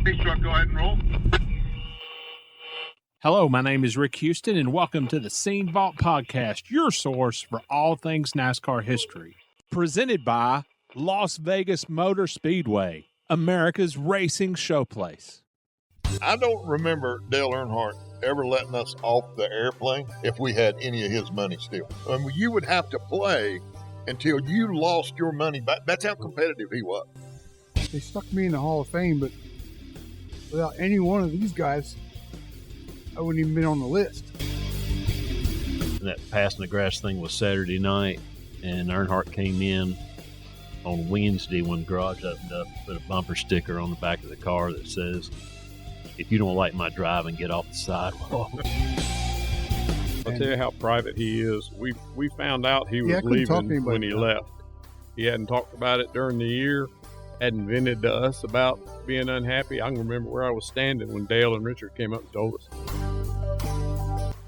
Hey, truck, go ahead and roll. Hello, my name is Rick Houston, and welcome to the Scene Vault Podcast, your source for all things NASCAR history. Presented by Las Vegas Motor Speedway, America's racing showplace. I don't remember Dale Earnhardt ever letting us off the airplane if we had any of his money still. I mean, you would have to play until you lost your money back. That's how competitive he was. They stuck me in the Hall of Fame, but without any one of these guys, I wouldn't even been on the list. And that passing the grass thing was Saturday night, and Earnhardt came in on Wednesday when the garage opened up, put a bumper sticker on the back of the car that says, "If you don't like my driving, get off the sidewalk." I'll tell you how private he is. We found out he was leaving when he left. He hadn't talked about it during the year, hadn't vented to us about being unhappy. I can remember where I was standing when Dale and Richard came up and told us.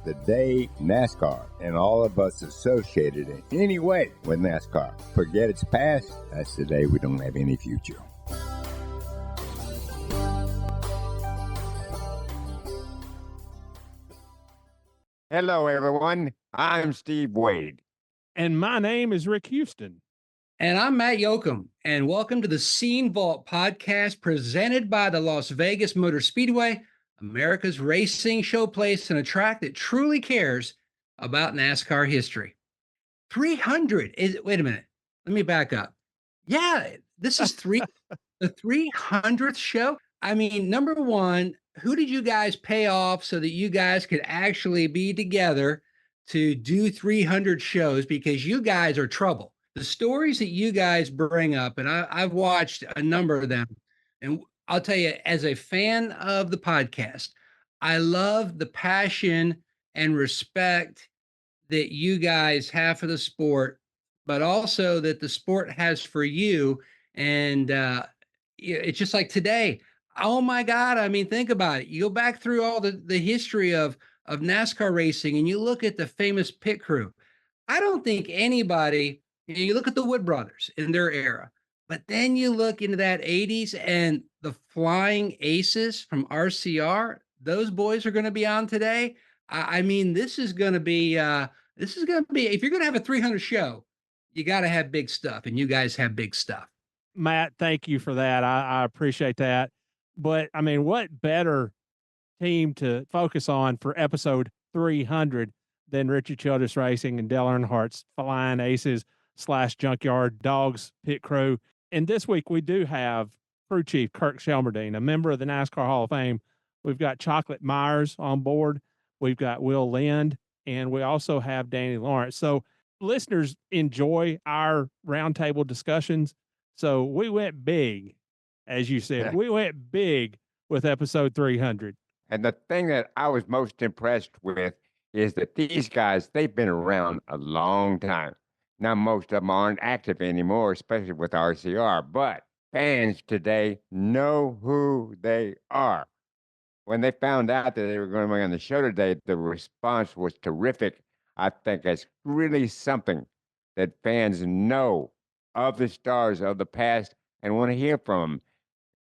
The day NASCAR and all of us associated in any way with NASCAR forget its past, that's the day we don't have any future. Hello, everyone. I'm Steve Wade. And my name is Rick Houston. And I'm Matt Yocum, and welcome to the Scene Vault Podcast presented by the Las Vegas Motor Speedway, America's racing showplace and a track that truly cares about NASCAR history. 300 is, wait a minute, let me back up. Yeah, this is the 300th show. I mean, number one, who did you guys pay off so that you guys could actually be together to do 300 shows? Because you guys are trouble. The stories that you guys bring up, and I've watched a number of them, and I'll tell you, as a fan of the podcast, I love the passion and respect that you guys have for the sport, but also that the sport has for you. And it's just like today. Oh my God. I mean, think about it. You go back through all the history of NASCAR racing and you look at the famous pit crew. I don't think anybody, you look at the Wood brothers in their era, but then you look into that 80s and the Flying Aces from RCR, those boys are going to be on today. I mean, this is going to be, if you're going to have a 300 show, you got to have big stuff, and you guys have big stuff. Matt, thank you for that. I appreciate that. But I mean, what better team to focus on for episode 300 than Richard Childress Racing and Dale Earnhardt's Flying Aces / Junkyard Dogs pit crew. And this week we do have crew chief Kirk Shelmerdine, a member of the NASCAR Hall of Fame. We've got Chocolate Myers on board. We've got Will Lind, and we also have Danny Lawrence. So listeners enjoy our roundtable discussions. So we went big, as you said. We went big with episode 300. And the thing that I was most impressed with is that these guys, they've been around a long time. Now, most of them aren't active anymore, especially with RCR, but fans today know who they are. When they found out that they were going to be on the show today, the response was terrific. I think that's really something that fans know of the stars of the past and want to hear from them.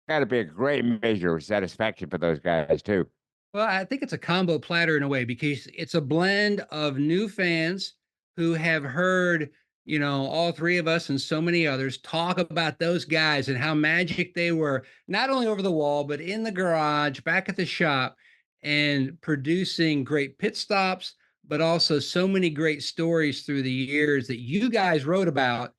Got to be a great measure of satisfaction for those guys, too. Well, I think it's a combo platter in a way, because it's a blend of new fans who have heard, all three of us and so many others talk about those guys and how magic they were, not only over the wall, but in the garage, back at the shop, and producing great pit stops, but also so many great stories through the years that you guys wrote about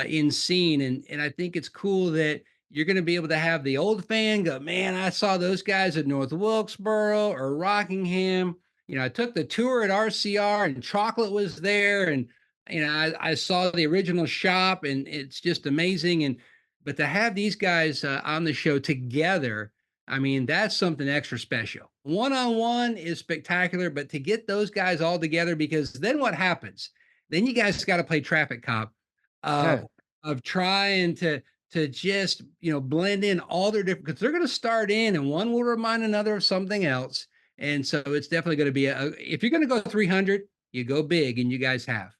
in Scene. And I think it's cool that you're going to be able to have the old fan go, man, I saw those guys at North Wilkesboro or Rockingham. I took the tour at RCR and Chocolate was there. And, I saw the original shop, and it's just amazing. But to have these guys on the show together, I mean, that's something extra special. One-on-one is spectacular, but to get those guys all together, because then what happens? Then you guys got to play traffic cop of trying to just, blend in all their different, because they're going to start in and one will remind another of something else. And so it's definitely going to be if you're going to go 300, you go big, and you guys have.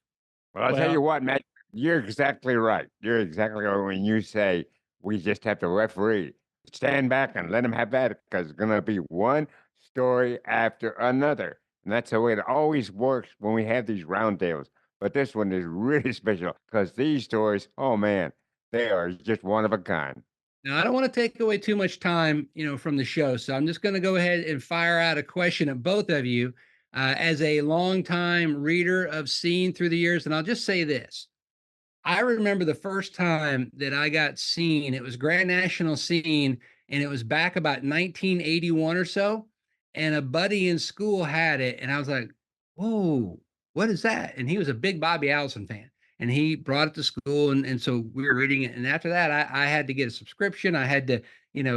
Well, I'll tell you what, Matt, you're exactly right. You're exactly right when you say we just have to referee. stand back and let them have at it because it's going to be one story after another. And that's the way it always works when we have these roundtables. But this one is really special because these stories, oh man, they are just one of a kind. Now, I don't want to take away too much time, from the show. So I'm just going to go ahead and fire out a question at both of you as a longtime reader of Scene through the years. And I'll just say this. I remember the first time that I got Scene, it was Grand National Scene, and it was back about 1981 or so. And a buddy in school had it. And I was like, whoa, what is that? And he was a big Bobby Allison fan. And he brought it to school. And so we were reading it. And after that, I had to get a subscription. I had to,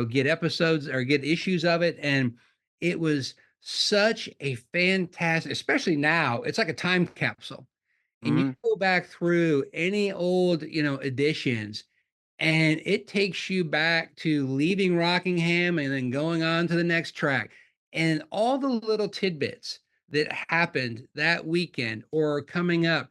get episodes or get issues of it. And it was such a fantastic, especially now, it's like a time capsule. And you go back through any old, editions, and it takes you back to leaving Rockingham and then going on to the next track. And all the little tidbits that happened that weekend or coming up.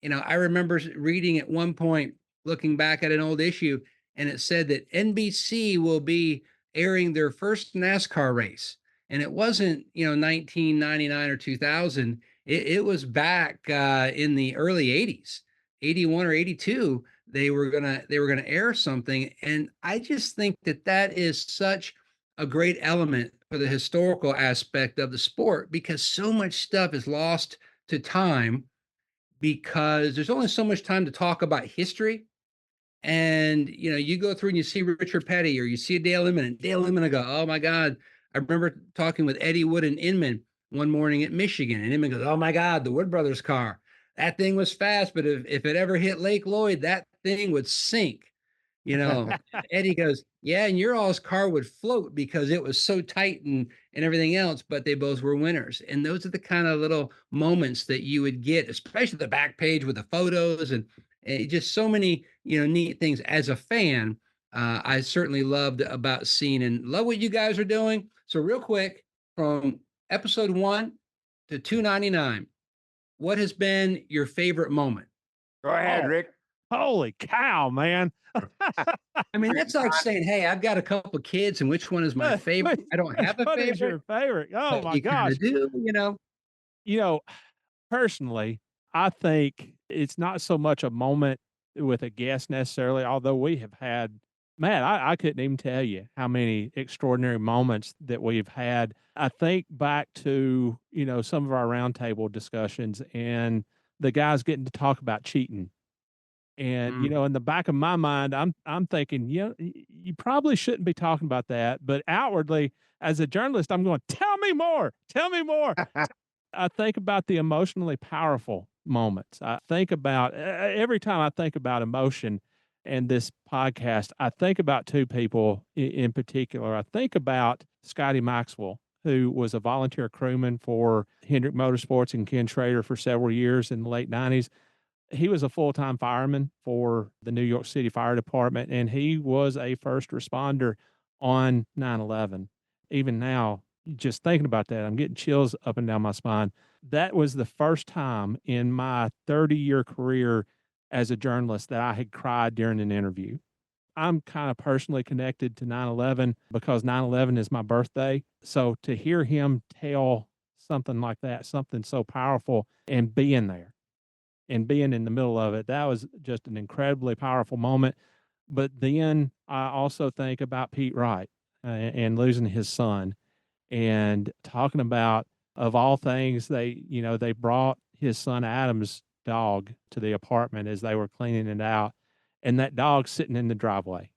I remember reading at one point, looking back at an old issue, and it said that NBC will be airing their first NASCAR race. And it wasn't, 1999 or 2000. It was back in the early 80s, 81 or 82. They were gonna air something. And I just think that is such a great element for the historical aspect of the sport, because so much stuff is lost to time because there's only so much time to talk about history. And, you go through and you see Richard Petty or you see Dale Inman, and Dale Inman, I go, oh my God. I remember talking with Eddie Wood and Inman one morning at Michigan, and Inman goes, oh my God, the Wood Brothers car. That thing was fast, but if it ever hit Lake Lloyd, that thing would sink. Eddie goes, yeah, and your all's car would float because it was so tight and everything else, but they both were winners. And those are the kind of little moments that you would get, especially the back page with the photos and just so many, neat things. As a fan, I certainly loved about Scene and love what you guys are doing. So real quick, from episode 1 to 299, what has been your favorite moment? Go ahead, Rick. Holy cow, man. I mean, that's like saying, hey, I've got a couple kids, and which one is my favorite? I don't have a favorite. What is your favorite? Oh, my gosh. Personally, I think it's not so much a moment with a guest necessarily, although we have had, man, I couldn't even tell you how many extraordinary moments that we've had. I think back to, some of our roundtable discussions and the guys getting to talk about cheating. And, in the back of my mind, I'm thinking, you probably shouldn't be talking about that. But outwardly, as a journalist, I'm going, tell me more. Tell me more. I think about the emotionally powerful moments. I think about every time I think about emotion and this podcast, I think about two people in particular. I think about Scotty Maxwell, who was a volunteer crewman for Hendrick Motorsports and Ken Schrader for several years in the late 90s. He was a full-time fireman for the New York City Fire Department, and he was a first responder on 9/11. Even now, just thinking about that, I'm getting chills up and down my spine. That was the first time in my 30-year career as a journalist that I had cried during an interview. I'm kind of personally connected to 9/11 because 9/11 is my birthday. So to hear him tell something like that, something so powerful, and being there and being in the middle of it, that was just an incredibly powerful moment. But then I also think about Pete Wright and losing his son, and talking about, of all things, they brought his son Adam's dog to the apartment as they were cleaning it out. And that dog sitting in the driveway,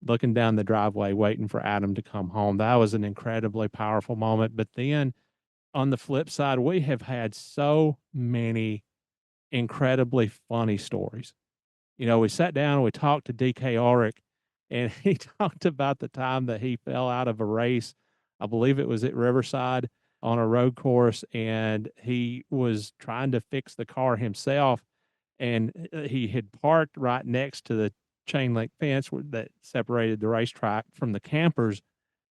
looking down the driveway, waiting for Adam to come home. That was an incredibly powerful moment. But then on the flip side, we have had so many incredibly funny stories. We sat down and we talked to DK Ulrich, and he talked about the time that he fell out of a race. I believe it was at Riverside on a road course, and he was trying to fix the car himself. And he had parked right next to the chain link fence that separated the racetrack from the campers.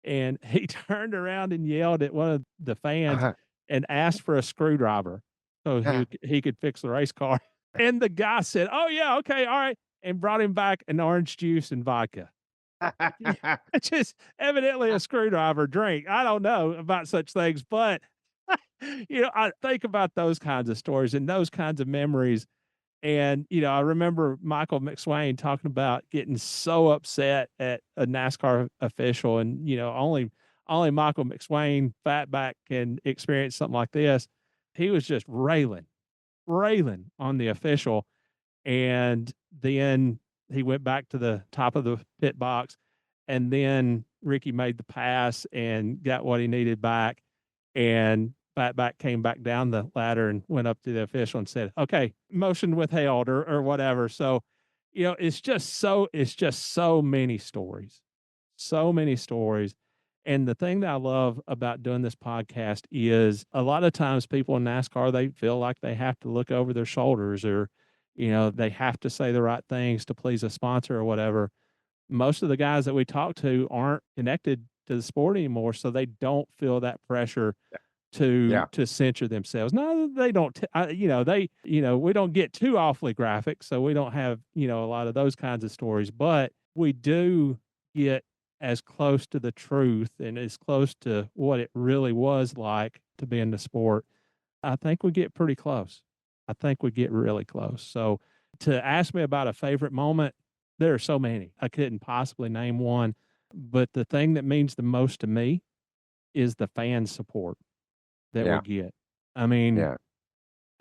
And he turned around and yelled at one of the fans and asked for a screwdriver so he could fix the race car. And the guy said, oh, yeah, okay, all right, and brought him back an orange juice and vodka. It's just evidently a screwdriver drink. I don't know about such things, but I think about those kinds of stories and those kinds of memories. And, I remember Michael McSwain talking about getting so upset at a NASCAR official and, only Michael McSwain fatback can experience something like this. He was just railing on the official. And then he went back to the top of the pit box, and then Ricky made the pass and got what he needed back. And Fatback came back down the ladder and went up to the official and said, "Okay, motion withheld," or whatever. So, it's just so many stories, so many stories. And the thing that I love about doing this podcast is a lot of times people in NASCAR, they feel like they have to look over their shoulders, or, they have to say the right things to please a sponsor or whatever. Most of the guys that we talk to aren't connected to the sport anymore, so they don't feel that pressure to censor themselves. No, they don't. We don't get too awfully graphic, so we don't have a lot of those kinds of stories, but we do get as close to the truth and as close to what it really was like to be in the sport. I think we get pretty close. I think we get really close. So to ask me about a favorite moment, there are so many. I couldn't possibly name one, but the thing that means the most to me is the fan support that we get. I mean,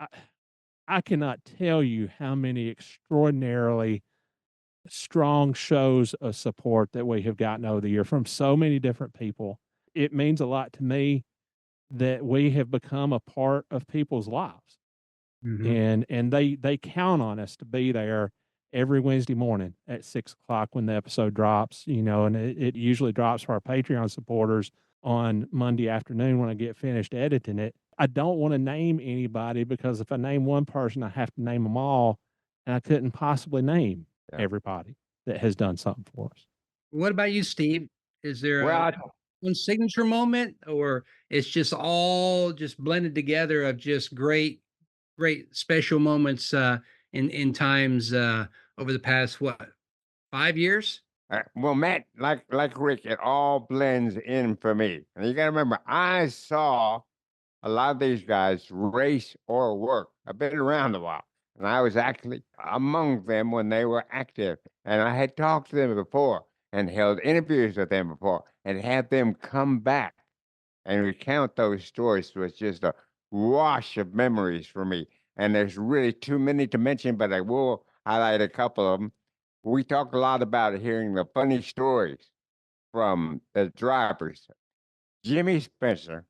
I, I cannot tell you how many extraordinarily strong shows of support that we have gotten over the year from so many different people. It means a lot to me that we have become a part of people's lives. And they count on us to be there every Wednesday morning at 6 o'clock when the episode drops, and it usually drops for our Patreon supporters on Monday afternoon when I get finished editing it. I don't want to name anybody, because if I name one person, I have to name them all, and I couldn't possibly name everybody that has done something for us. What about you, Steve? Is there one signature moment, or it's just all just blended together of just great special moments in times over the past 5 years? Well, Matt, like Rick, it all blends in for me. And you got to remember, I saw a lot of these guys race or work. I've been around a while, and I was actually among them when they were active. And I had talked to them before and held interviews with them before and had them come back and recount those stories. So it's just a wash of memories for me. And there's really too many to mention, but I will highlight a couple of them. We talk a lot about hearing the funny stories from the drivers. Jimmy Spencer,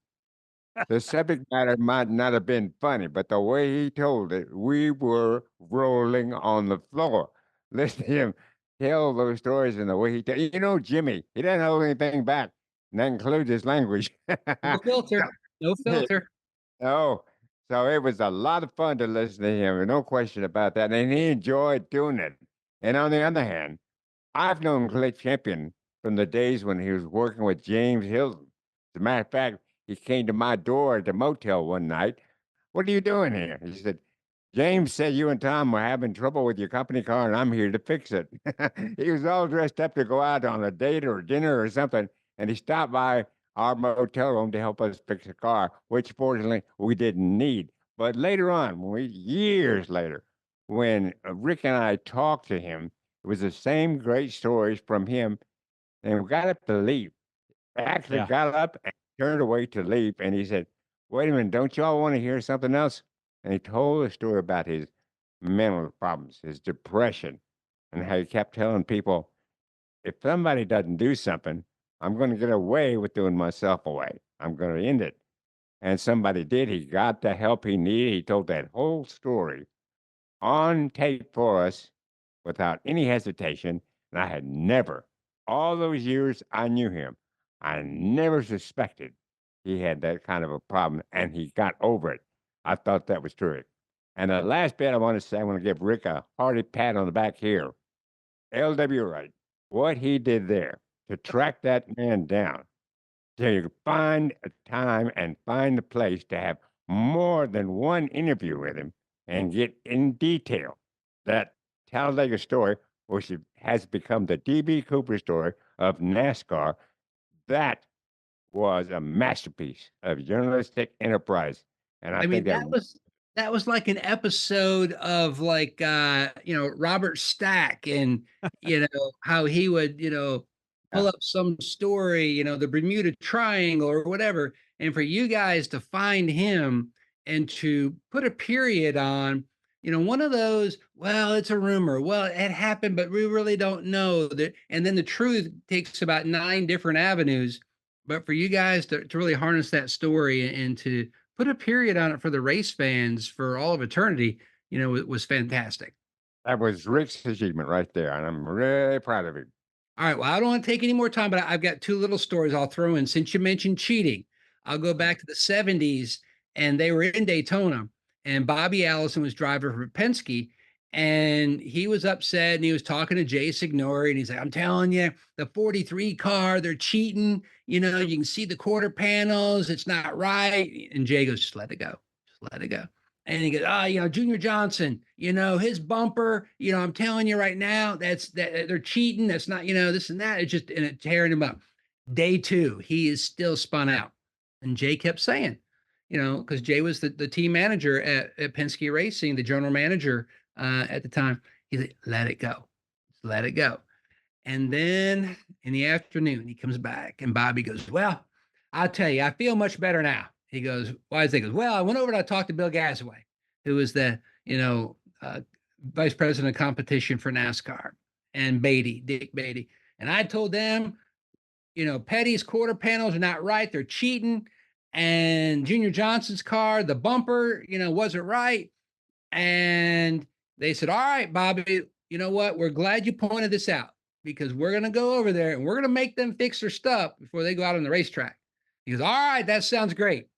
the subject matter might not have been funny, but the way he told it, we were rolling on the floor. Listen to him tell those stories and the way he Jimmy, he doesn't hold anything back. And that includes his language. No filter. No filter. No. So it was a lot of fun to listen to him, no question about that. And he enjoyed doing it. And on the other hand, I've known Clay Champion from the days when he was working with James Hilton. As a matter of fact, he came to my door at the motel one night. "What are you doing here?" He said, "James said you and Tom were having trouble with your company car, and I'm here to fix it." He was all dressed up to go out on a date or dinner or something, and he stopped by our motel room to help us fix the car, which fortunately we didn't need. But later on, years later, when Rick and I talked to him, it was the same great stories from him, and we got up to leave. Actually got up and turned away to leave, and he said, "Wait a minute, don't y'all want to hear something else?" And he told a story about his mental problems, his depression, and how he kept telling people, if somebody doesn't do something, I'm going to get away with doing myself away. I'm going to end it. And somebody did. He got the help he needed. He told that whole story on tape for us without any hesitation. And I had never, all those years I knew him, I never suspected he had that kind of a problem, and he got over it. I thought that was terrific. And the last bit I want to say, I want to give Rick a hearty pat on the back here. L.W. Wright, what he did there to track that man down, to find a time and find a place to have more than one interview with him and get in detail that Talladega story, which has become the D.B. Cooper story of NASCAR. That was a masterpiece of journalistic enterprise. And I think that was like an episode of like Robert Stack and how he would pull up some story, the Bermuda Triangle or whatever, and for you guys to find him and to put a period on one of those, well, it's a rumor, well, it happened but we really don't know that, and then the truth takes about 9 different avenues, but for you guys to really harness that story and to put a period on it for the race fans for all of eternity, it was fantastic. That was Rick's achievement right there, and I'm really proud of him. All right, well, I don't want to take any more time, but I've got 2 little stories I'll throw in. Since you mentioned cheating, I'll go back to the 70s, and they were in Daytona, and Bobby Allison was driver for Penske, and he was upset, and he was talking to Jay Signori, and he's like, I'm telling you, the 43 car, they're cheating. You can see the quarter panels. It's not right. And Jay goes, just let it go. Just let it go. And he goes, Junior Johnson, his bumper, I'm telling you right now, that they're cheating. That's not, this and that. It's just, and it tearing him up. Day 2, he is still spun out. And Jay kept saying, because Jay was the team manager at Penske Racing, the general manager at the time. He's like, let it go. Just let it go. And then in the afternoon, he comes back and Bobby goes, well, I'll tell you, I feel much better now. He goes, why is it? He goes, well, I went over and I talked to Bill Gasaway, who was the, vice president of competition for NASCAR, and Dick Beatty. And I told them, Petty's quarter panels are not right. They're cheating. And Junior Johnson's car, the bumper, wasn't right. And they said, all right, Bobby, you know what? We're glad you pointed this out, because we're going to go over there and we're going to make them fix their stuff before they go out on the racetrack. He goes, all right, that sounds great.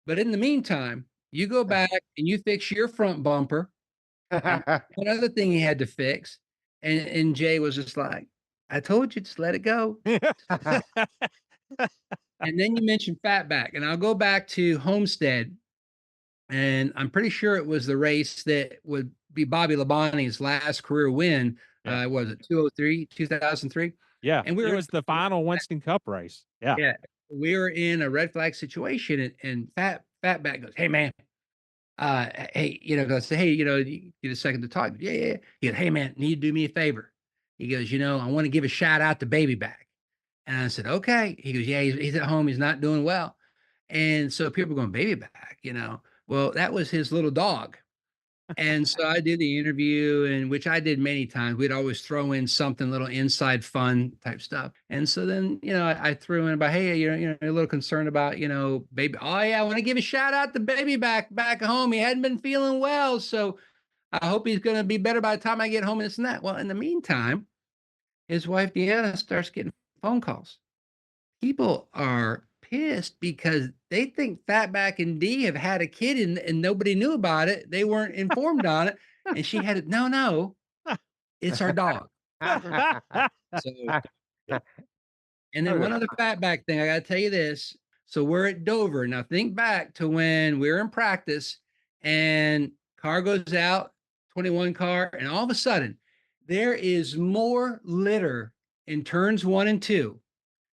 But in the meantime, you go back and you fix your front bumper. One other thing he had to fix. And Jay was just like, I told you, just let it go. And then you mentioned Fatback, and I'll go back to Homestead. And I'm pretty sure it was the race that would be Bobby Labonte's last career win. Yeah. Was it 2003? Yeah. And it was the final Winston Cup race. Yeah. Yeah. We were in a red flag situation, and Fatback goes, hey, man. Hey, goes, hey, you get a second to talk. Yeah. He goes, hey, man, need to do me a favor. He goes, I want to give a shout out to Babyback. And I said, okay. He goes, yeah, he's at home. He's not doing well. And so people are going, Babyback, well, that was his little dog. And so I did the interview, and which I did many times. We'd always throw in something little inside fun type stuff. And so then, I threw in about, hey, you're a little concerned about, baby. Oh yeah, I want to give a shout out to Babyback back home. He hadn't been feeling well, so I hope he's going to be better by the time I get home. And this and that. Well, in the meantime, his wife Deanna starts getting phone calls. People are pissed because they think Fatback and Dee have had a kid and nobody knew about it. They weren't informed on it. And she had it. No, it's our dog. So, and then one other Fatback thing, I got to tell you this. So we're at Dover. Now think back to when we were in practice and car goes out, 21 car, and all of a sudden there is more litter in turns 1 and 2.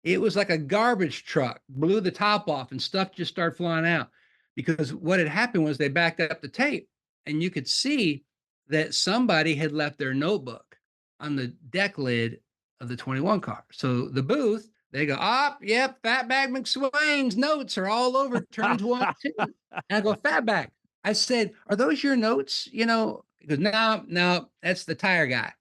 It was like a garbage truck blew the top off and stuff just started flying out, because what had happened was they backed up the tape and you could see that somebody had left their notebook on the deck lid of the 21 car. So the booth, they go, yep, Fatback McSwain's notes are all over turns 1 and 2. And I go, Fatback, I said, are those your notes? He goes, no, that's the tire guy.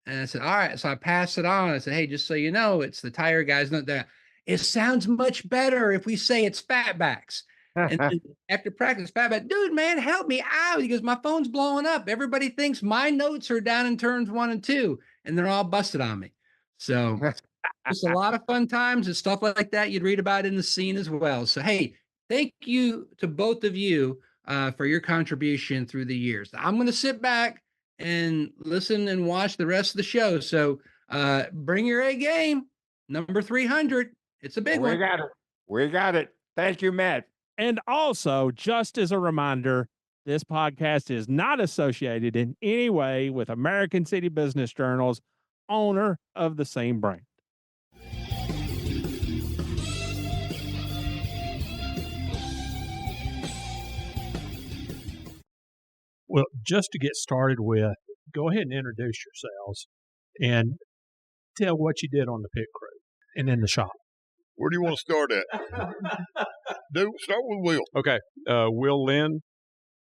And I said, all right. So I passed it on. I said, hey, just so you know, it's the tire guy's note there. It sounds much better if we say it's Fatback's. And then after practice, Fatback, dude, man, help me out. He goes, my phone's blowing up. Everybody thinks my notes are down in turns 1 and 2, and they're all busted on me. So it's a lot of fun times and stuff like that you'd read about in the scene as well. So, hey, thank you to both of you for your contribution through the years. I'm going to sit back and listen and watch the rest of the show. So bring your A game, number 300. It's a big one. We got it. Thank you, Matt. And also, just as a reminder, This podcast is not associated in any way with American City Business Journal's owner of the same brand. Well, just to get started with, go ahead and introduce yourselves and tell what you did on the pit crew and in the shop. Where do you want to start at? Start with Will. Okay. Will Lynn.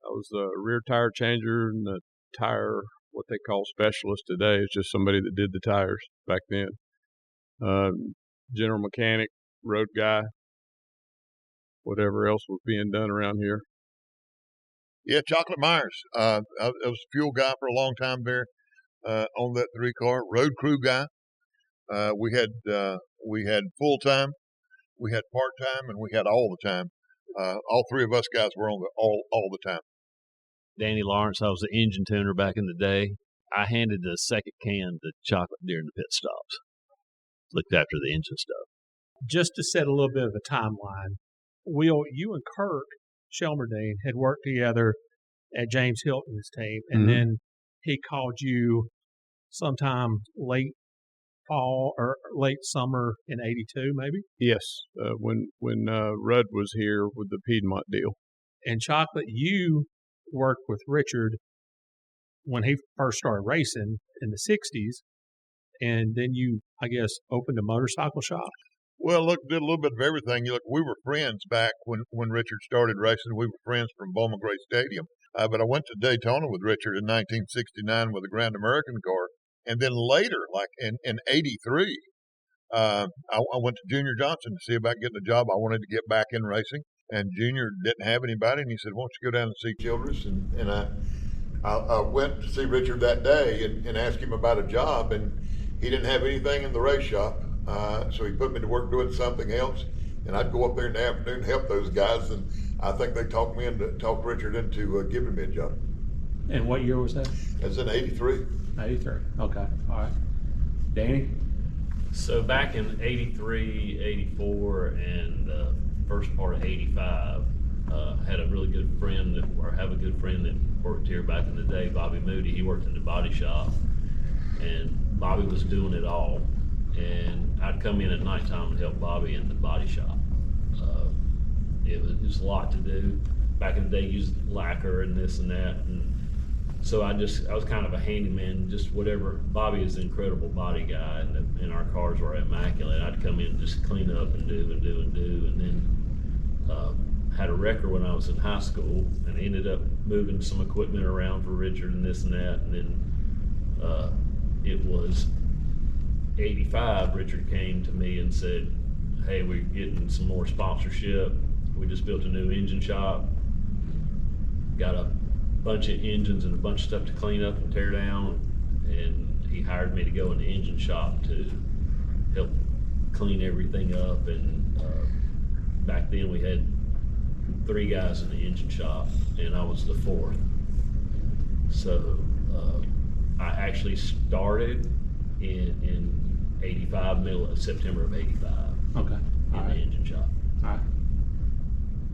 I was the rear tire changer and the tire, what they call specialist today. Is just somebody that did the tires back then. General mechanic, road guy, whatever else was being done around here. Yeah, Chocolate Myers. I was a fuel guy for a long time there on that 3-car. Road crew guy. We had full time, we had part time, and we had all the time. All three of us guys were on all the time. Danny Lawrence, I was the engine tuner back in the day. I handed the second can to Chocolate during the pit stops. Looked after the engine stuff. Just to set a little bit of a timeline, Will, you and Kirk Shelmerdine had worked together at James Hilton's team, and then he called you sometime late fall or late summer in '82, maybe? Yes, when Rudd was here with the Piedmont deal. And Chocolate, you worked with Richard when he first started racing in the 60s, and then you, I guess, opened a motorcycle shop. Well, look, did a little bit of everything. Look, we were friends back when Richard started racing. We were friends from Bowman Gray Stadium. But I went to Daytona with Richard in 1969 with a Grand American car. And then later, like in 83, I went to Junior Johnson to see about getting a job. I wanted to get back in racing. And Junior didn't have anybody. And he said, why don't you go down and see Childress? And I went to see Richard that day and asked him about a job. And he didn't have anything in the race shop. So he put me to work doing something else, and I'd go up there in the afternoon and help those guys, and I think they talked Richard into giving me a job. And what year was that? That's in 83. 83. Okay. All right. Danny? So back in 83, 84, and first part of 85, had a really good friend have a good friend that worked here back in the day, Bobby Moody. He worked in the body shop, and Bobby was doing it all. And I'd come in at nighttime and help Bobby in the body shop. It was a lot to do. Back in the day, used lacquer and this and that. And so I was kind of a handyman, just whatever. Bobby is an incredible body guy, and our cars were immaculate. I'd come in and just clean up and do. And then had a wrecker when I was in high school, and ended up moving some equipment around for Richard and this and that. And then it was 85, Richard came to me and said, hey, we're getting some more sponsorship. We just built a new engine shop. Got a bunch of engines and a bunch of stuff to clean up and tear down. And he hired me to go in the engine shop to help clean everything up. And back then we had 3 guys in the engine shop, and I was the 4th. So I actually started in 85, middle of September of 85. Okay. In the engine shop. All right.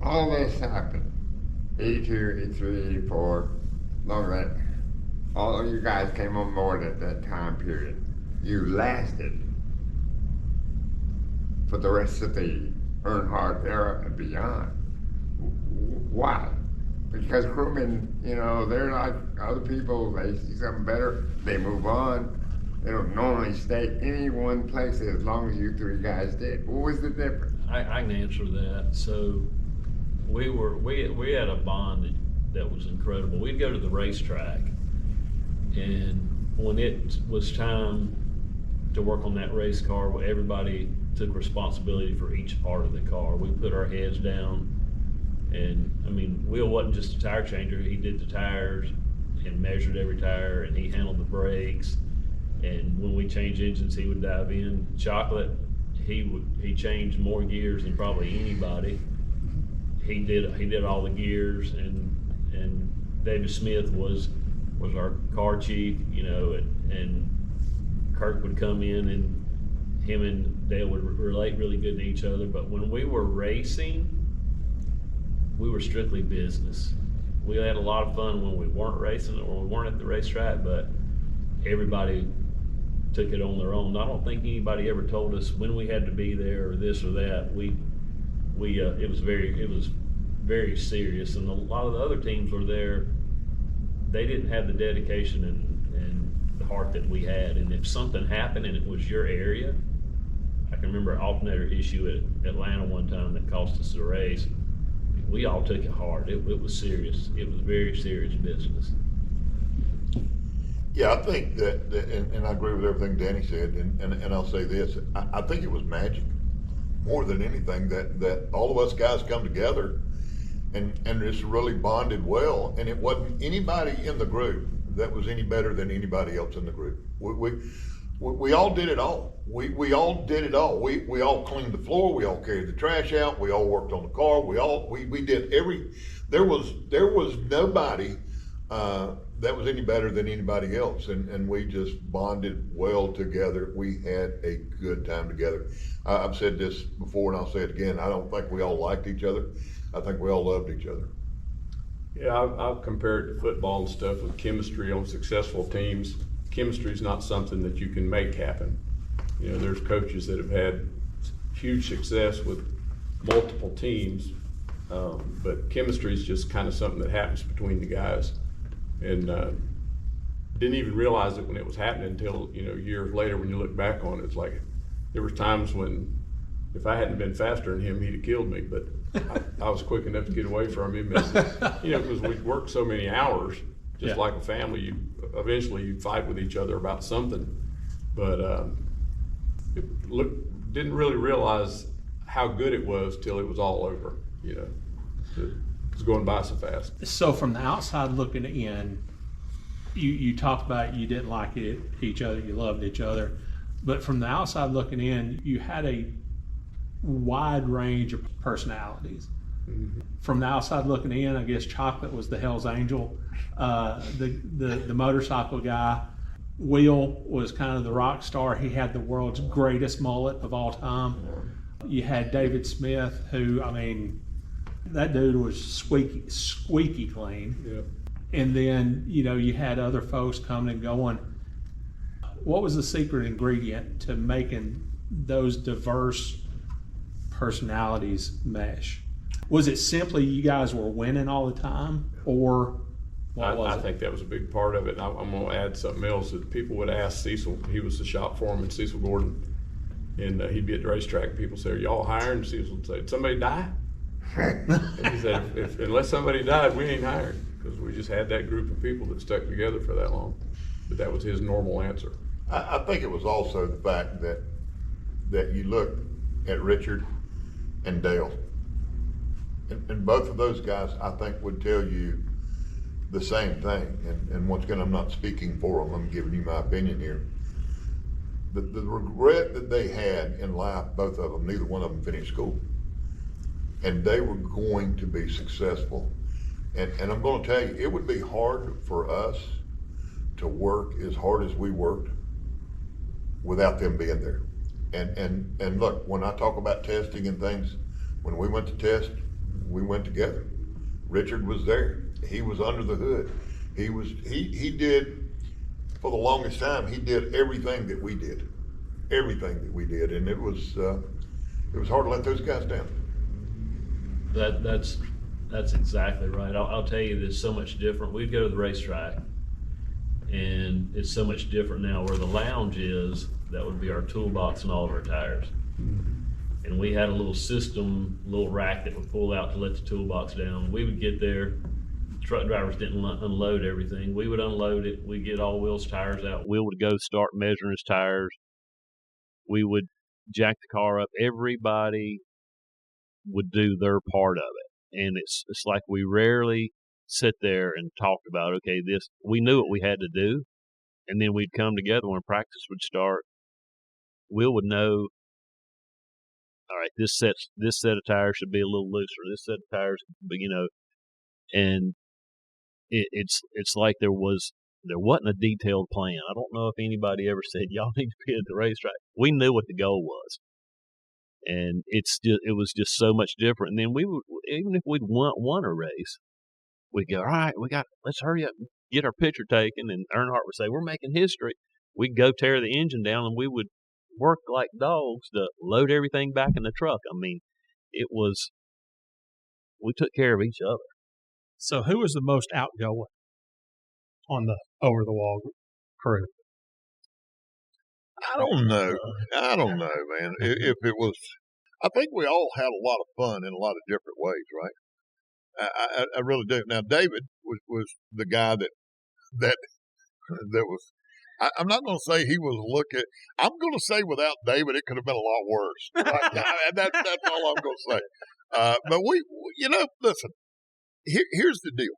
All this happened. 82, 83, 84, long that. All of you guys came on board at that time period. You lasted for the rest of the Earnhardt era and beyond. Why? Because crewmen, they're like other people. They see something better, they move on. They don't normally stay any one place as long as you 3 guys did. What was the difference? I can answer that. So we had a bond that was incredible. We'd go to the racetrack, and when it was time to work on that race car, everybody took responsibility for each part of the car. We put our heads down, and Will wasn't just a tire changer. He did the tires and measured every tire, and he handled the brakes. And when we changed engines, he would dive in. Chocolate, he changed more gears than probably anybody. He did all the gears, and David Smith was our car chief, and Kirk would come in, and him and Dale would relate really good to each other. But when we were racing, we were strictly business. We had a lot of fun when we weren't racing or we weren't at the racetrack, but everybody took it on their own. I don't think anybody ever told us when we had to be there or this or that. It was very serious, and a lot of the other teams were there. They didn't have the dedication and the heart that we had. And if something happened and it was your area, I can remember an alternator issue at Atlanta one time that cost us the race. We all took it hard. It was serious. It was very serious business. Yeah, I think that and I agree with everything Danny said, and I'll say this. I think it was magic more than anything that all of us guys come together and just really bonded well, and it wasn't anybody in the group that was any better than anybody else in the group. We all did it all. We all did it all. We all cleaned the floor. We all carried the trash out. We all worked on the car. We did there was nobody that was any better than anybody else, and we just bonded well together. We had a good time together. I've said this before and I'll say it again. I don't think we all liked each other. I think we all loved each other. Yeah, I've compared it to football and stuff with chemistry on successful teams. Chemistry is not something that you can make happen. You know, there's coaches that have had huge success with multiple teams, but chemistry is just kind of something that happens between the guys. And didn't even realize it when it was happening until, you know, years later when you look back on it. It's like there was times when if I hadn't been faster than him, he'd have killed me, but I was quick enough to get away from him. And, you know, because we'd worked so many hours, just like a family, eventually you'd fight with each other about something. But didn't really realize how good it was till it was all over, you know. It was going by so fast. So from the outside looking in, you talked about you didn't like each other, you loved each other, but from the outside looking in, you had a wide range of personalities. Mm-hmm. From the outside looking in, I guess Chocolate was the Hell's Angel. The motorcycle guy, Will was kind of the rock star. He had the world's greatest mullet of all time. You had David Smith, who, I mean, that dude was squeaky clean. Yeah. And then, you know, you had other folks coming and going. What was the secret ingredient to making those diverse personalities mesh? Was it simply you guys were winning all the time, or what was it? I think that was a big part of it. And I'm going to add something else. That people would ask Cecil, he was the shop foreman, Cecil Gordon, and he'd be at the racetrack, and people say, "Are y'all hiring?" Cecil would say, "Did somebody die?" And he said, unless somebody died, we ain't hired, because we just had that group of people that stuck together for that long. But that was his normal answer. I think it was also the fact that you look at Richard and Dale, and both of those guys, I think, would tell you the same thing. And once again, I'm not speaking for them, I'm giving you my opinion here. The regret that they had in life, both of them, neither one of them finished school. And they were going to be successful. And I'm going to tell you, it would be hard for us to work as hard as we worked without them being there. And look, when I talk about testing and things, when we went to test, we went together. Richard was there. He was under the hood. He did, for the longest time, he did everything that we did. Everything that we did. And it was hard to let those guys down. That's exactly right. I'll tell you, it's so much different. We'd go to the racetrack, and it's so much different now. Where the lounge is, that would be our toolbox and all of our tires. Mm-hmm. And we had a little system, little rack that would pull out to let the toolbox down. We would get there. Truck drivers didn't unload everything. We would unload it. We'd get all Will's tires out. Will would go start measuring his tires. We would jack the car up. Everybody would do their part of it. And it's like we rarely sit there and talked about, okay, we knew what we had to do, and then we'd come together when practice would start. Will would know, all right, this set of tires should be a little looser. This set of tires, you know, and it's like there wasn't a detailed plan. I don't know if anybody ever said, y'all need to be at the racetrack. We knew what the goal was. And it was just so much different. And then we would, even if we'd won a race, we'd go, all right, let's hurry up and get our picture taken. And Earnhardt would say, we're making history. We'd go tear the engine down, and we would work like dogs to load everything back in the truck. I mean, we took care of each other. So who was the most outgoing on the over-the-wall crew? I don't know, man. If it was, I think we all had a lot of fun in a lot of different ways, right? I really do. Now, David was the guy that was. I'm not going to say he was looking. I'm going to say without David, it could have been a lot worse. Right? That's all I'm going to say. But listen. Here's the deal.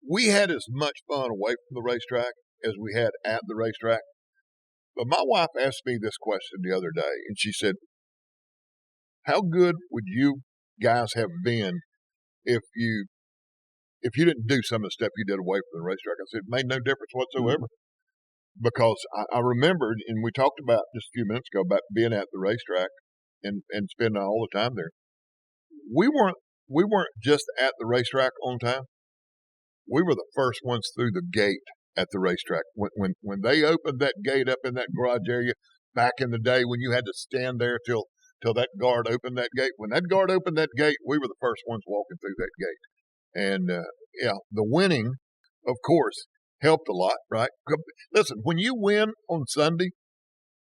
We had as much fun away from the racetrack as we had at the racetrack. But my wife asked me this question the other day, and she said, how good would you guys have been if you didn't do some of the stuff you did away from the racetrack? I said, it made no difference whatsoever. Because I remembered, and we talked about just a few minutes ago about being at the racetrack and spending all the time there. We weren't just at the racetrack on time. We were the first ones through the gate at the racetrack. When they opened that gate up in that garage area back in the day, when you had to stand there till that guard opened that gate. When that guard opened that gate, we were the first ones walking through that gate. And the winning, of course, helped a lot, right? Listen, when you win on Sunday,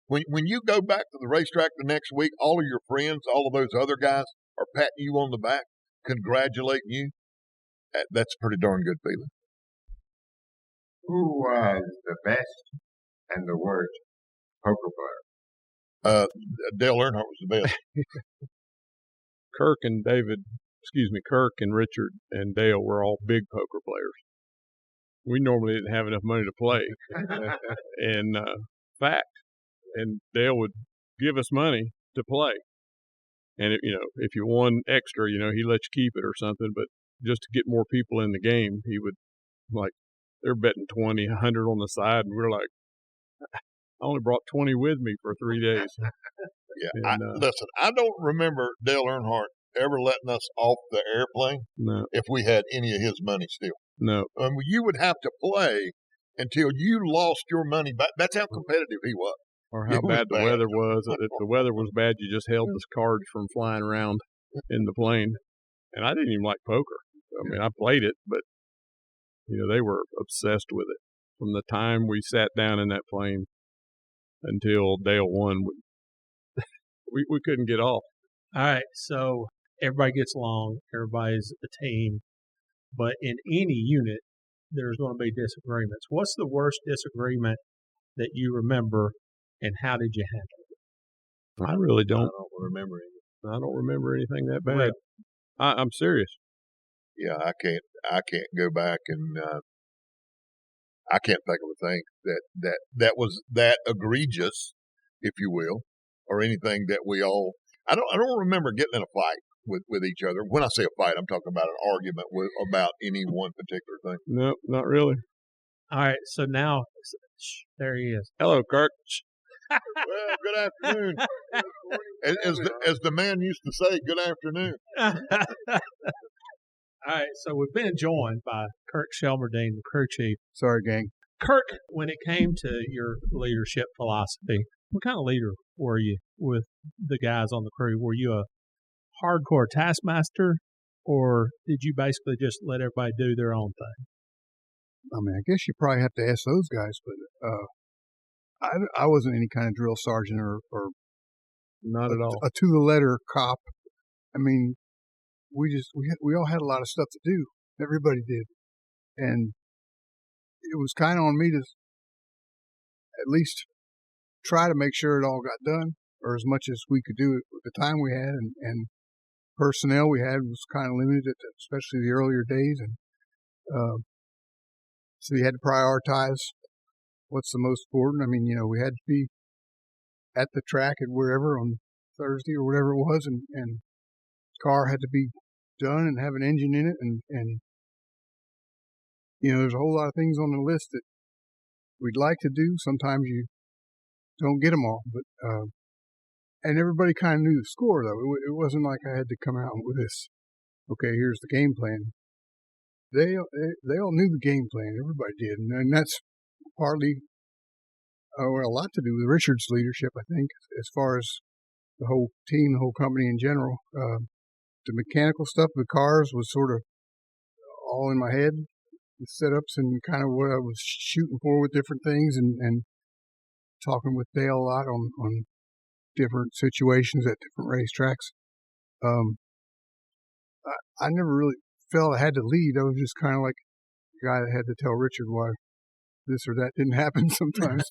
when you go back to the racetrack the next week, all of your friends, all of those other guys are patting you on the back, congratulating you. That's a pretty darn good feeling. Who was the best and the worst poker player? Dale Earnhardt was the best. Kirk and Richard and Dale were all big poker players. We normally didn't have enough money to play. And and Dale would give us money to play. And if you won extra, he let you keep it or something. But just to get more people in the game, he would, like, they're betting 20, 100 on the side, and we're like, I only brought 20 with me for 3 days. Yeah, listen, I don't remember Dale Earnhardt ever letting us off the airplane. No. If we had any of his money still. No. You would have to play until you lost your money back. That's how competitive he was. Or how bad the weather was. If the weather was bad, you just held the cards from flying around in the plane. And I didn't even like poker. I mean, I played it, but, they were obsessed with it. From the time we sat down in that plane until Dale won, we couldn't get off. All right, so everybody gets along. Everybody's a team. But in any unit, there's going to be disagreements. What's the worst disagreement that you remember, and how did you handle it? I really don't. I don't remember anything. I don't remember anything that bad. I'm serious. Yeah, I can't go back and I can't think of a thing that was that egregious, if you will, or anything that we all. I don't remember getting in a fight with each other. When I say a fight, I'm talking about an argument about any one particular thing. No, not really. All right, so now there he is. Hello, Kirk. Well, good afternoon. As the man used to say, good afternoon. All right, so we've been joined by Kirk Shelmerdine, the crew chief. Sorry, gang. Kirk, when it came to your leadership philosophy, what kind of leader were you with the guys on the crew? Were you a hardcore taskmaster, or did you basically just let everybody do their own thing? I mean, I guess you probably have to ask those guys, but I wasn't any kind of drill sergeant or not at all a to the letter cop. I mean, we all had a lot of stuff to do. Everybody did, and it was kind of on me to at least try to make sure it all got done, or as much as we could do it with the time we had, and personnel we had was kind of limited, especially the earlier days, and so you had to prioritize what's the most important. I mean, we had to be at the track and wherever on Thursday or whatever it was, and car had to be done and have an engine in it, and there's a whole lot of things on the list that we'd like to do. Sometimes you don't get them all, but and everybody kind of knew the score, though. It wasn't like I had to come out with this, okay, here's the game plan. they all knew the game plan. Everybody did, and that's partly, a lot to do with Richard's leadership, I think, as far as the whole team, the whole company in general. The mechanical stuff, the cars, was sort of all in my head, the setups and kind of what I was shooting for with different things, and talking with Dale a lot on different situations at different racetracks. I never really felt I had to lead. I was just kind of like the guy that had to tell Richard why this or that didn't happen sometimes.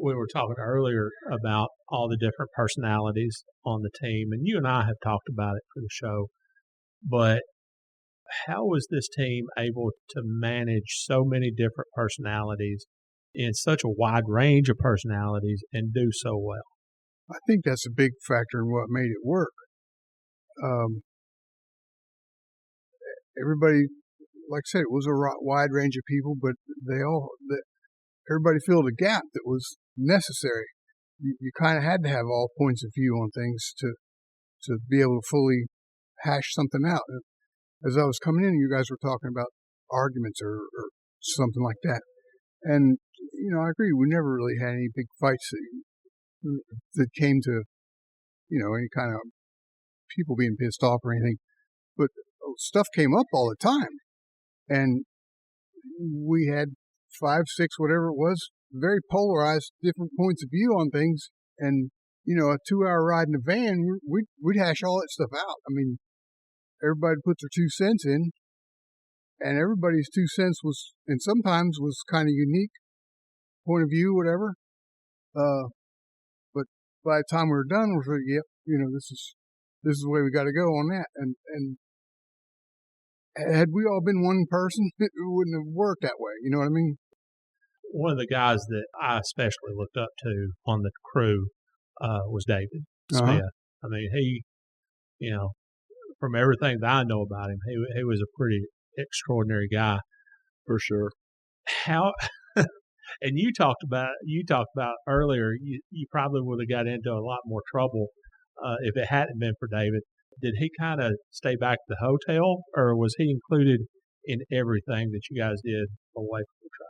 We were talking earlier about all the different personalities on the team, and you and I have talked about it for the show, but how was this team able to manage so many different personalities in such a wide range of personalities and do so well? I think that's a big factor in what made it work. Everybody, like I said, it was a wide range of people, but everybody filled a gap that was necessary. You kind of had to have all points of view on things to be able to fully hash something out. As I was coming in, you guys were talking about arguments or something like that. And, I agree. We never really had any big fights that came to, any kind of people being pissed off or anything. But stuff came up all the time. And we had 5, 6, whatever it was, very polarized, different points of view on things. And, a 2-hour ride in a van, we'd hash all that stuff out. I mean, everybody put their 2 cents in, and everybody's 2 cents and sometimes was kind of unique point of view, whatever. But by the time we were done, we're like, yep, this is the way we got to go on that. And had we all been one person, it wouldn't have worked that way. You know what I mean? One of the guys that I especially looked up to on the crew was David Smith. I mean, he, from everything that I know about him, he was a pretty extraordinary guy. For sure. How, and you talked about earlier, you probably would have got into a lot more trouble if it hadn't been for David. Did he kind of stay back at the hotel, or was he included in everything that you guys did away from the track?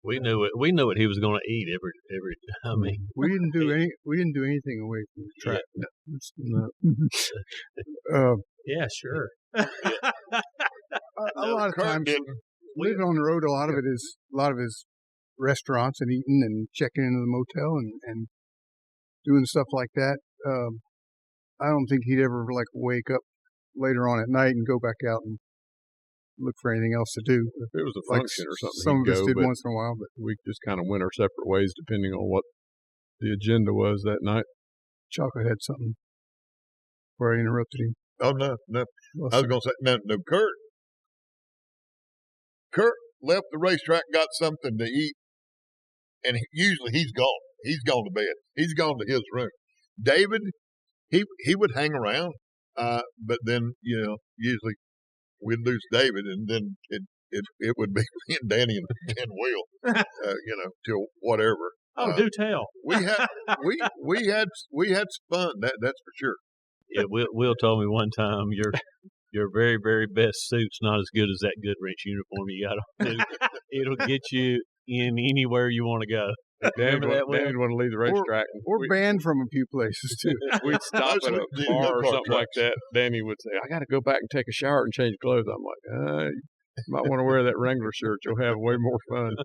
We knew what he was going to eat every. I mean, we didn't do anything away from the track. No. Yeah, sure. A lot of times, living on the road, a lot of it is restaurants and eating and checking into the motel and doing stuff like that. I don't think he'd ever wake up later on at night and go back out and look for anything else to do. If it was a function or something, some of us did once in a while, but we just kind of went our separate ways depending on what the agenda was that night. Chocolate had something before I interrupted him. Oh, no. I was going to say, no, Kirk left the racetrack, got something to eat, and usually he's gone. He's gone to bed. He's gone to his room. David, he would hang around, but then, usually we'd lose David, and then it would be me and Danny and Will, till whatever. Oh, do tell. We had fun. That's for sure. Yeah, Will told me one time your very, very best suit's not as good as that Goodwrench uniform you got on. It'll get you in anywhere you want to go. Danny would want to leave the racetrack. We're banned from a few places, too. We'd stop at a bar or something like that. Danny would say, I got to go back and take a shower and change clothes. I'm like, you might want to wear that Wrangler shirt. You'll have way more fun.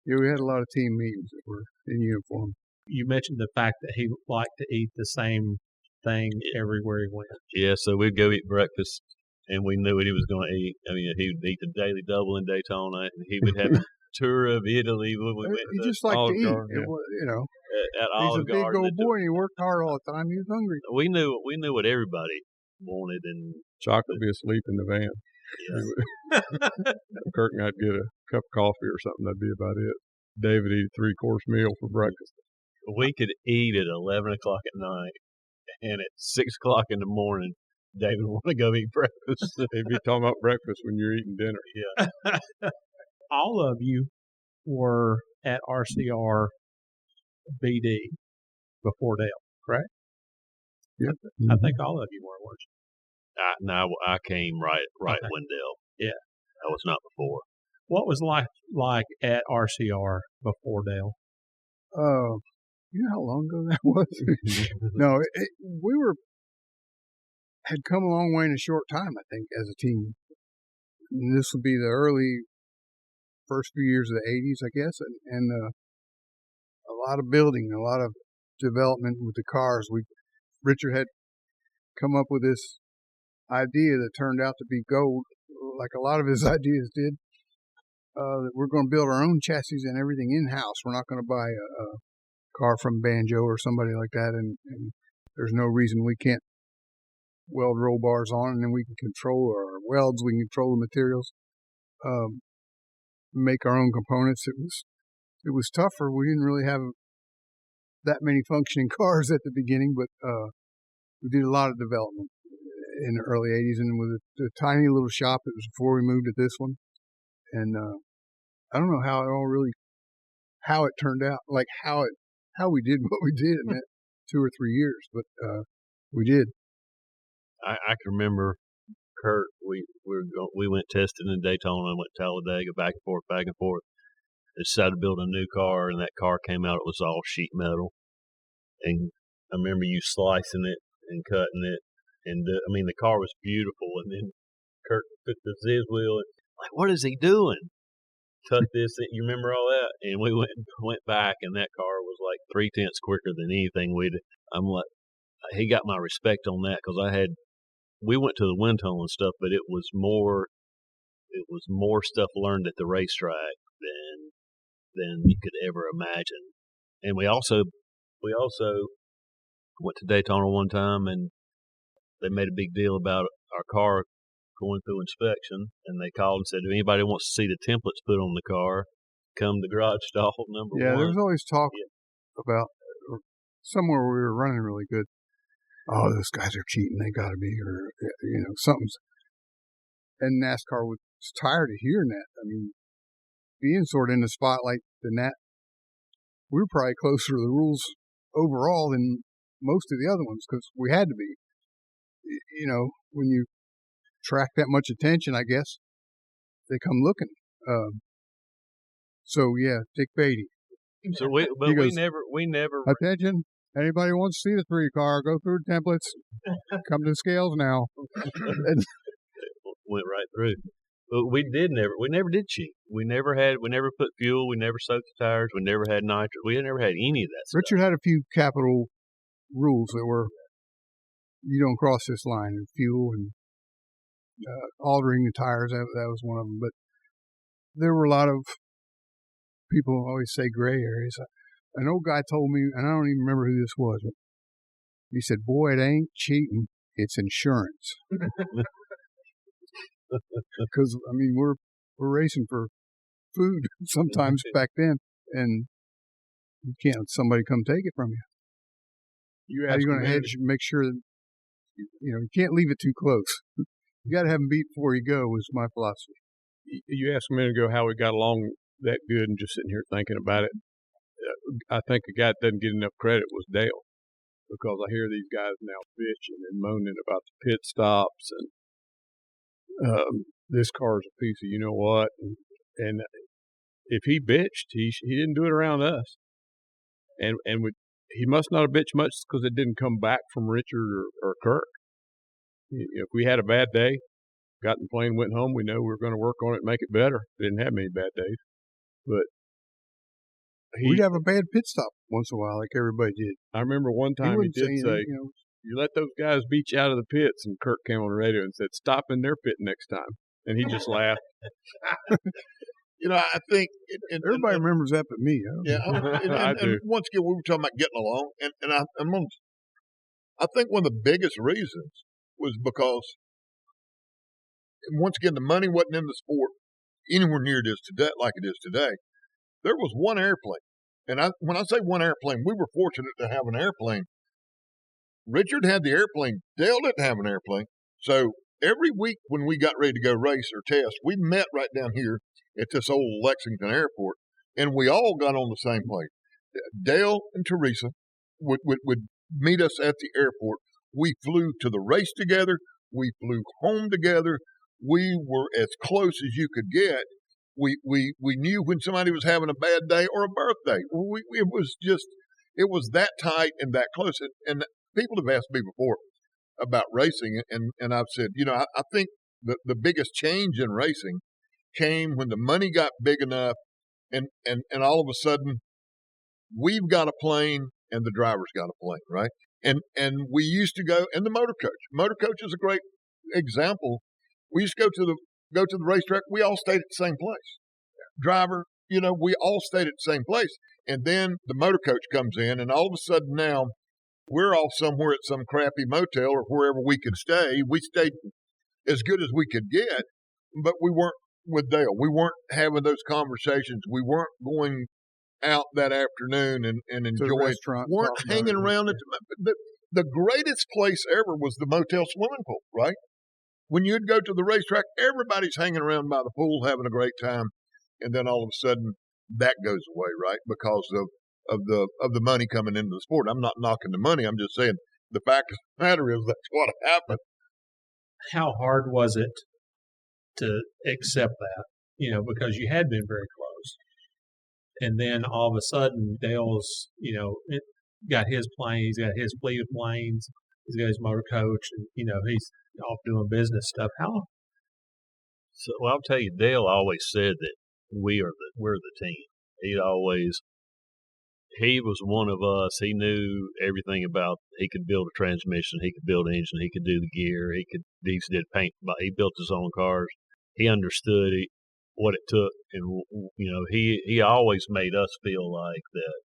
Yeah, we had a lot of team meetings that were in uniform. You mentioned the fact that he liked to eat the same thing everywhere he went. Yeah, so we'd go eat breakfast, and we knew what he was going to eat. I mean, he would eat the Daily Double in Daytona, and he would have a tour of Italy when we went he to just liked to eat. Garden. At he's Olive a big Garden. old boy, and he worked hard all the time. He was hungry. We knew what everybody wanted, and Chocolate would be asleep in the van. Yeah. Kirk and I'd get a cup of coffee or something. That'd be about it. David eat a 3-course meal for breakfast. We could eat at 11 o'clock at night, and at 6 o'clock in the morning, David would want to go eat breakfast. He'd be talking about breakfast when you're eating dinner. Yeah. All of you were at RCR BD before Dale, correct? Yep. I think all of you were, weren't I came right Okay. when Dale. Yeah. I was not before. What was life like at RCR before Dale? You know how long ago that was? No, we had come a long way in a short time, I think, as a team. And this would be the early first few years of the 80s, I guess, and a lot of building, a lot of development with the cars. Richard had come up with this idea that turned out to be gold, like a lot of his ideas did. That we're going to build our own chassis and everything in-house. We're not going to buy a car from Banjo or somebody like that, and there's no reason we can't weld roll bars on, and then we can control our welds, we can control the materials, make our own components. It was tougher. We didn't really have that many functioning cars at the beginning, but we did a lot of development in the early 80s, and with a tiny little shop. It was before we moved to this one, and I don't know how it turned out, like how we did what we did in that 2 or 3 years, but we did. I can remember Kirk. We went testing in Daytona, went to Talladega, back and forth. They decided to build a new car, and that car came out. It was all sheet metal, and I remember you slicing it and cutting it, and the car was beautiful. And then Kirk took the Ziz wheel and like, what is he doing? Tuck this in. You remember all that? And we went back, and that car was like 3/10 quicker than anything we'd. I'm like, he got my respect on that because we went to the wind tunnel and stuff, but it was more stuff learned at the racetrack than you could ever imagine. And we also went to Daytona one time, and they made a big deal about our car going through inspection, and they called and said, if anybody wants to see the templates put on the car, come to garage stall number 1. Yeah, there was always talk about somewhere we were running really good. Oh, those guys are cheating. They got to be, or something's. And NASCAR was tired of hearing that. I mean, being sort of in the spotlight than that, we were probably closer to the rules overall than most of the other ones because we had to be. When you attract that much attention, I guess they come looking. So yeah, Dick Beatty. So we never attention. Anybody wants to see the 3 car? Go through the templates. Come to the scales now. And went right through. But we never did cheat. We never put fuel. We never soaked the tires. We never had nitrous. We never had any of that stuff. Richard had a few capital rules that were, you don't cross this line, and fuel and altering the tires. That was one of them. But there were a lot of people always say gray areas. An old guy told me, and I don't even remember who this was, but he said, boy, it ain't cheating, it's insurance. Because, we're racing for food sometimes back then, and you can't let somebody come take it from you. How are you going to hedge and make sure that, you can't leave it too close. You got to have them beat before you go, was my philosophy. You asked a minute ago how we got along that good, and just sitting here thinking about it. I think a guy that doesn't get enough credit was Dale, because I hear these guys now bitching and moaning about the pit stops and this car's a piece of you-know-what. And if he bitched, he didn't do it around us. And he must not have bitched much because it didn't come back from Richard or Kirk. If we had a bad day, got in the plane, went home, we know we were going to work on it and make it better. Didn't have many bad days. But we'd have a bad pit stop once in a while, like everybody did. I remember one time he did say, you let those guys beat you out of the pits, and Kirk came on the radio and said, stop in their pit next time. And he just laughed. I think everybody remembers that but me. I do. And once again, we were talking about getting along, and I think one of the biggest reasons was because, once again, the money wasn't in the sport anywhere near it is today, like it is today. There was one airplane, and when I say one airplane, we were fortunate to have an airplane. Richard had the airplane. Dale didn't have an airplane. So every week when we got ready to go race or test, we met right down here at this old Lexington airport, and we all got on the same plane. Dale and Teresa would meet us at the airport. We flew to the race together. We flew home together. We were as close as you could get. We knew when somebody was having a bad day or a birthday. It was that tight and that close. And people have asked me before about racing, and I've said, I think the biggest change in racing came when the money got big enough, and all of a sudden we've got a plane and the driver's got a plane, right? And we used to go, and the motor coach. Motor coach is a great example. We used to go to the racetrack. We all stayed at the same place. Driver, we all stayed at the same place. And then the motor coach comes in, and all of a sudden now we're off somewhere at some crappy motel or wherever we could stay. We stayed as good as we could get, but we weren't with Dale. We weren't having those conversations. We weren't going out that afternoon and enjoying. Weren't hanging around. The greatest place ever was the motel swimming pool, right? When you'd go to the racetrack, everybody's hanging around by the pool having a great time, and then all of a sudden that goes away, right? Because of the money coming into the sport. I'm not knocking the money. I'm just saying the fact of the matter is that's what happened. How hard was it to accept that? Because you had been very close, and then all of a sudden Dale's, got his plane. He's got his fleet of planes. He's got his motor coach, and he's off doing business stuff. So I'll tell you, Dale always said that we're the team. He was one of us. He knew everything about. He could build a transmission. He could build an engine. He could do the gear. He did paint. He built his own cars. He understood what it took, and he always made us feel like that.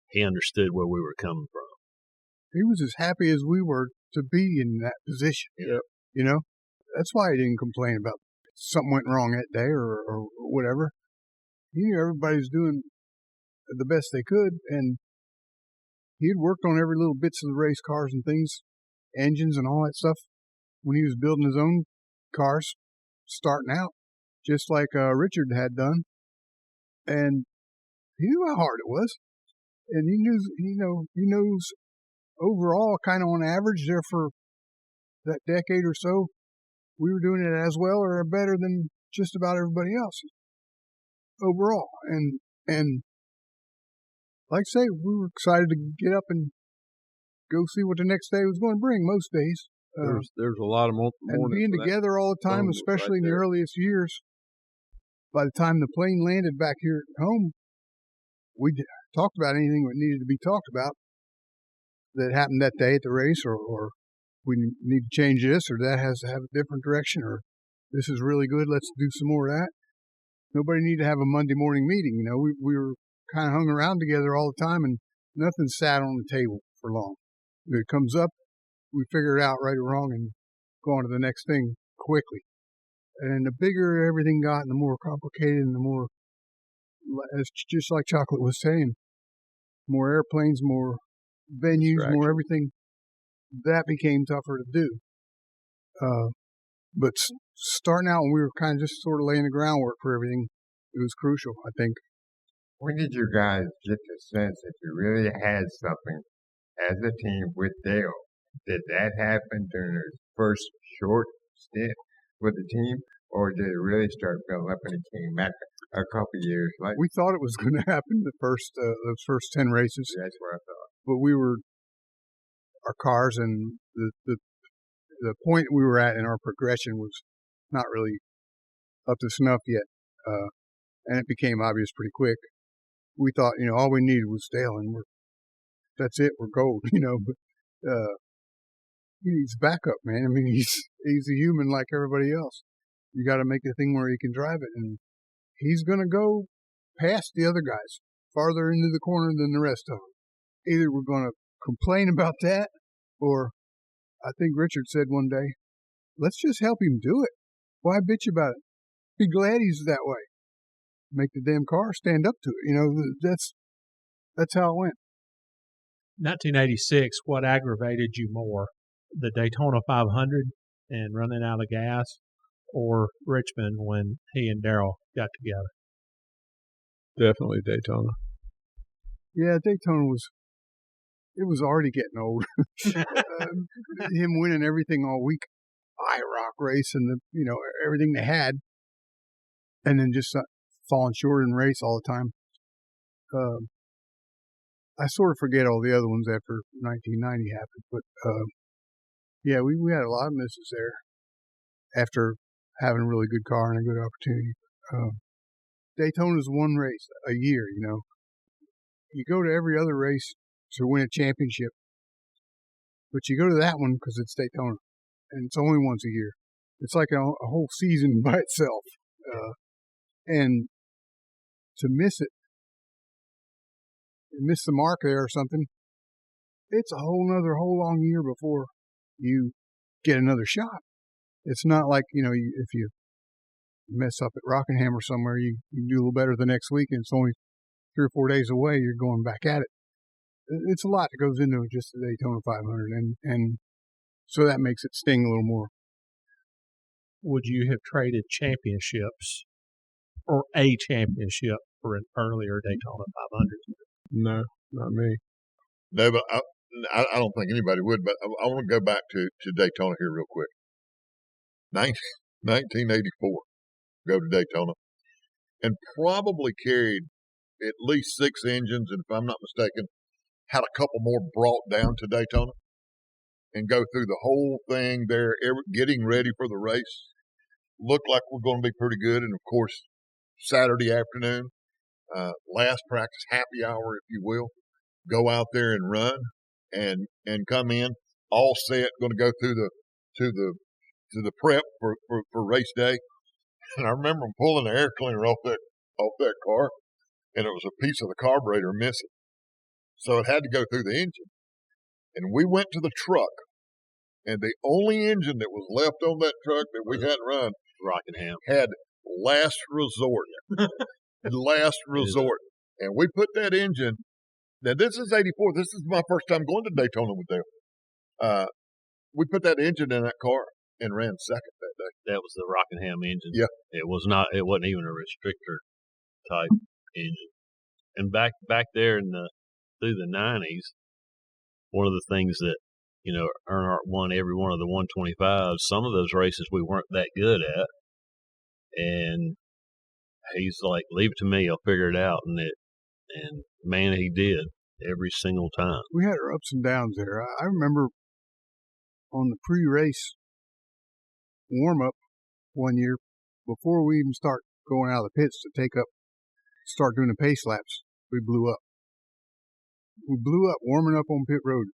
He understood where we were coming from. He was as happy as we were to be in that position. Yep. That's why he didn't complain about something went wrong that day or whatever. He knew everybody's doing the best they could, and he had worked on every little bits of the race cars and things, engines and all that stuff, when he was building his own cars, starting out, just like Richard had done. And he knew how hard it was, and he knows overall, kind of on average, there for that decade or so, we were doing it as well or better than just about everybody else overall. And like I say, we were excited to get up and go see what the next day was going to bring. Most days, there's a lot of more. And being together all the time, especially in the earliest years. By the time the plane landed back here at home, we talked about anything that needed to be talked about that happened that day at the race, or we need to change this, or that has to have a different direction, or this is really good, let's do some more of that. Nobody needed to have a Monday morning meeting. We were kind of hung around together all the time, and nothing sat on the table for long. If it comes up, we figure it out right or wrong and go on to the next thing quickly. And the bigger everything got and the more complicated and the more, as just like Chocolate was saying, more airplanes, more venues, more everything, that became tougher to do. But starting out when we were kind of just sort of laying the groundwork for everything, it was crucial, I think. When did you guys get the sense that you really had something as a team with Dale? Did that happen during his first short stint with the team, or did it really start building up and it came back a couple years later? We thought it was going to happen those first 10 races. That's what I thought. But our cars and the point we were at in our progression was not really up to snuff yet, and it became obvious pretty quick. We thought, all we needed was Dale, and that's it, we're gold, but he needs backup, man. I mean, he's a human like everybody else. You got to make a thing where he can drive it, and he's going to go past the other guys, farther into the corner than the rest of them. Either we're going to complain about that, or I think Richard said one day, let's just help him do it. Why bitch about it? Be glad he's that way. Make the damn car stand up to it. That's how it went. 1986, what aggravated you more? The Daytona 500 and running out of gas, or Richmond when he and Darrell got together? Definitely Daytona. Yeah, Daytona was already getting old. Him winning everything all week IROC race and everything they had, and then just falling short in race all the time. I sort of forget all the other ones after 1990 happened, but yeah, we had a lot of misses there after having a really good car and a good opportunity. Daytona's one race a year, You go to every other race to win a championship, but you go to that one because it's Daytona, and it's only once a year. It's like a whole season by itself, and to miss it, miss the mark there or something, it's a whole long year before you get another shot. It's not like, if you mess up at Rockingham or somewhere, you do a little better the next week and it's only 3 or 4 days away, you're going back at it. It's a lot that goes into just the Daytona 500, and so that makes it sting a little more. Would you have traded championships or a championship for an earlier Daytona 500? No, not me. No, but I don't think anybody would. But I want to go back to Daytona here real quick. 1984, go to Daytona, and probably carried at least 6 engines, and if I'm not mistaken, had a couple more brought down to Daytona, and go through the whole thing there, getting ready for the race. Looked like we're going to be pretty good, and of course, Saturday afternoon, last practice, happy hour, if you will, go out there and run, and come in all set, going to go through the prep for race day. And I remember them pulling the air cleaner off that car, and it was a piece of the carburetor missing, so it had to go through the engine. And we went to the truck, and the only engine that was left on that truck that we hadn't run, Rockingham, had last resort. And we put that engine. Now this is '84. This is my first time going to Daytona with them. We put that engine in that car and ran second that day. That was the Rockingham engine. Yeah, it was not. It wasn't even a restrictor type engine. And back there through the '90s, one of the things that Earnhardt won every one of the 125s. Some of those races we weren't that good at, and he's like, "Leave it to me. I'll figure it out." And man, he did every single time. We had our ups and downs there. I remember on the pre-race warm-up one year, before we even start going out of the pits to start doing the pace laps, we blew up. We blew up warming up on pit road.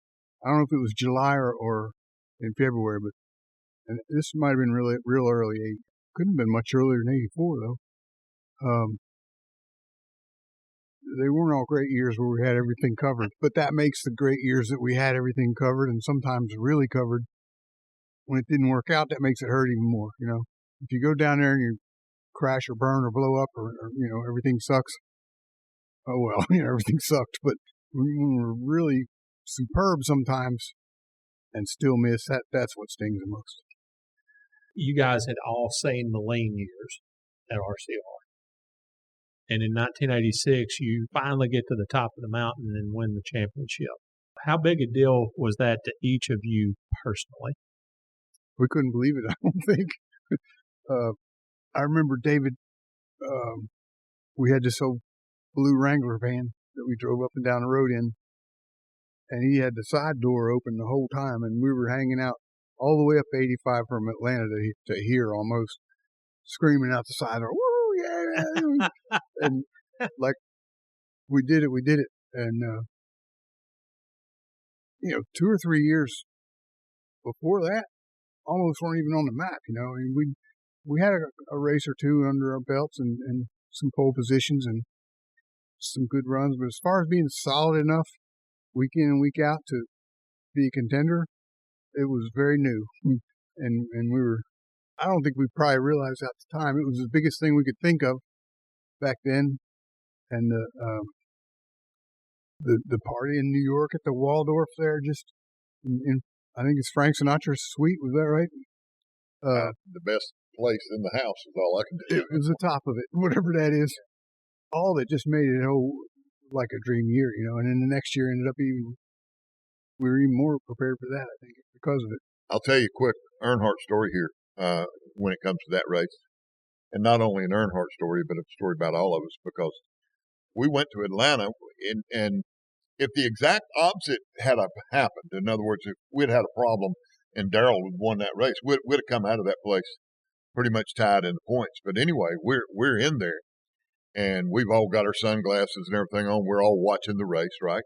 I don't know if it was July or in February, and this might have been real early. Couldn't have been much earlier than '84 though. They weren't all great years where we had everything covered, but that makes the great years that we had everything covered, and sometimes really covered. When it didn't work out, that makes it hurt even more. If you go down there and you crash or burn or blow up or everything sucks. Oh well, everything sucked, but when we're really superb sometimes and still miss, that's what stings the most. You guys had all seen the lean years at RCR. And in 1986, you finally get to the top of the mountain and win the championship. How big a deal was that to each of you personally? We couldn't believe it, I don't think. I remember David, we had this old blue Wrangler van that we drove up and down the road in, and he had the side door open the whole time, and we were hanging out all the way up 85 from Atlanta to here almost, screaming out the side door, "Woo, yeah!" And like, we did it. And, 2 or 3 years before that, almost weren't even on the map, and we had a race or two under our belts and some pole positions and some good runs, but as far as being solid enough week in and week out to be a contender, it was very new. And I don't think we probably realized at the time, it was the biggest thing we could think of back then. And the party in New York at the Waldorf there, just I think it's Frank Sinatra's suite. Was that right? The best place in the house is all I can do. It was the top of it, whatever that is. All that just made it like a dream year, And then the next year ended up we were even more prepared for that, I think, because of it. I'll tell you quick, Earnhardt story here when it comes to that race. And not only an Earnhardt story, but a story about all of us, because we went to Atlanta, and if the exact opposite had happened, in other words, if we'd had a problem and Darrell had won that race, we'd have come out of that place pretty much tied in the points. But anyway, we're in there, and we've all got our sunglasses and everything on. We're all watching the race, right?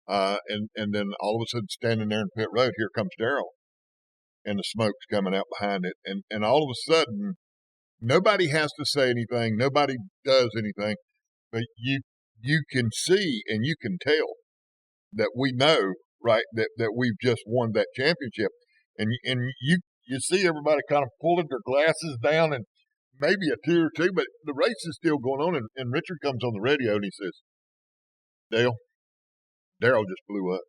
And then all of a sudden, standing there in pit road, here comes Darrell, and the smoke's coming out behind it, and all of a sudden, nobody has to say anything, nobody does anything, but you can see and you can tell that we know, right, that we've just won that championship, and you see everybody kind of pulling their glasses down and maybe a tear or two, but the race is still going on, and Richard comes on the radio and he says, Darrell just blew up.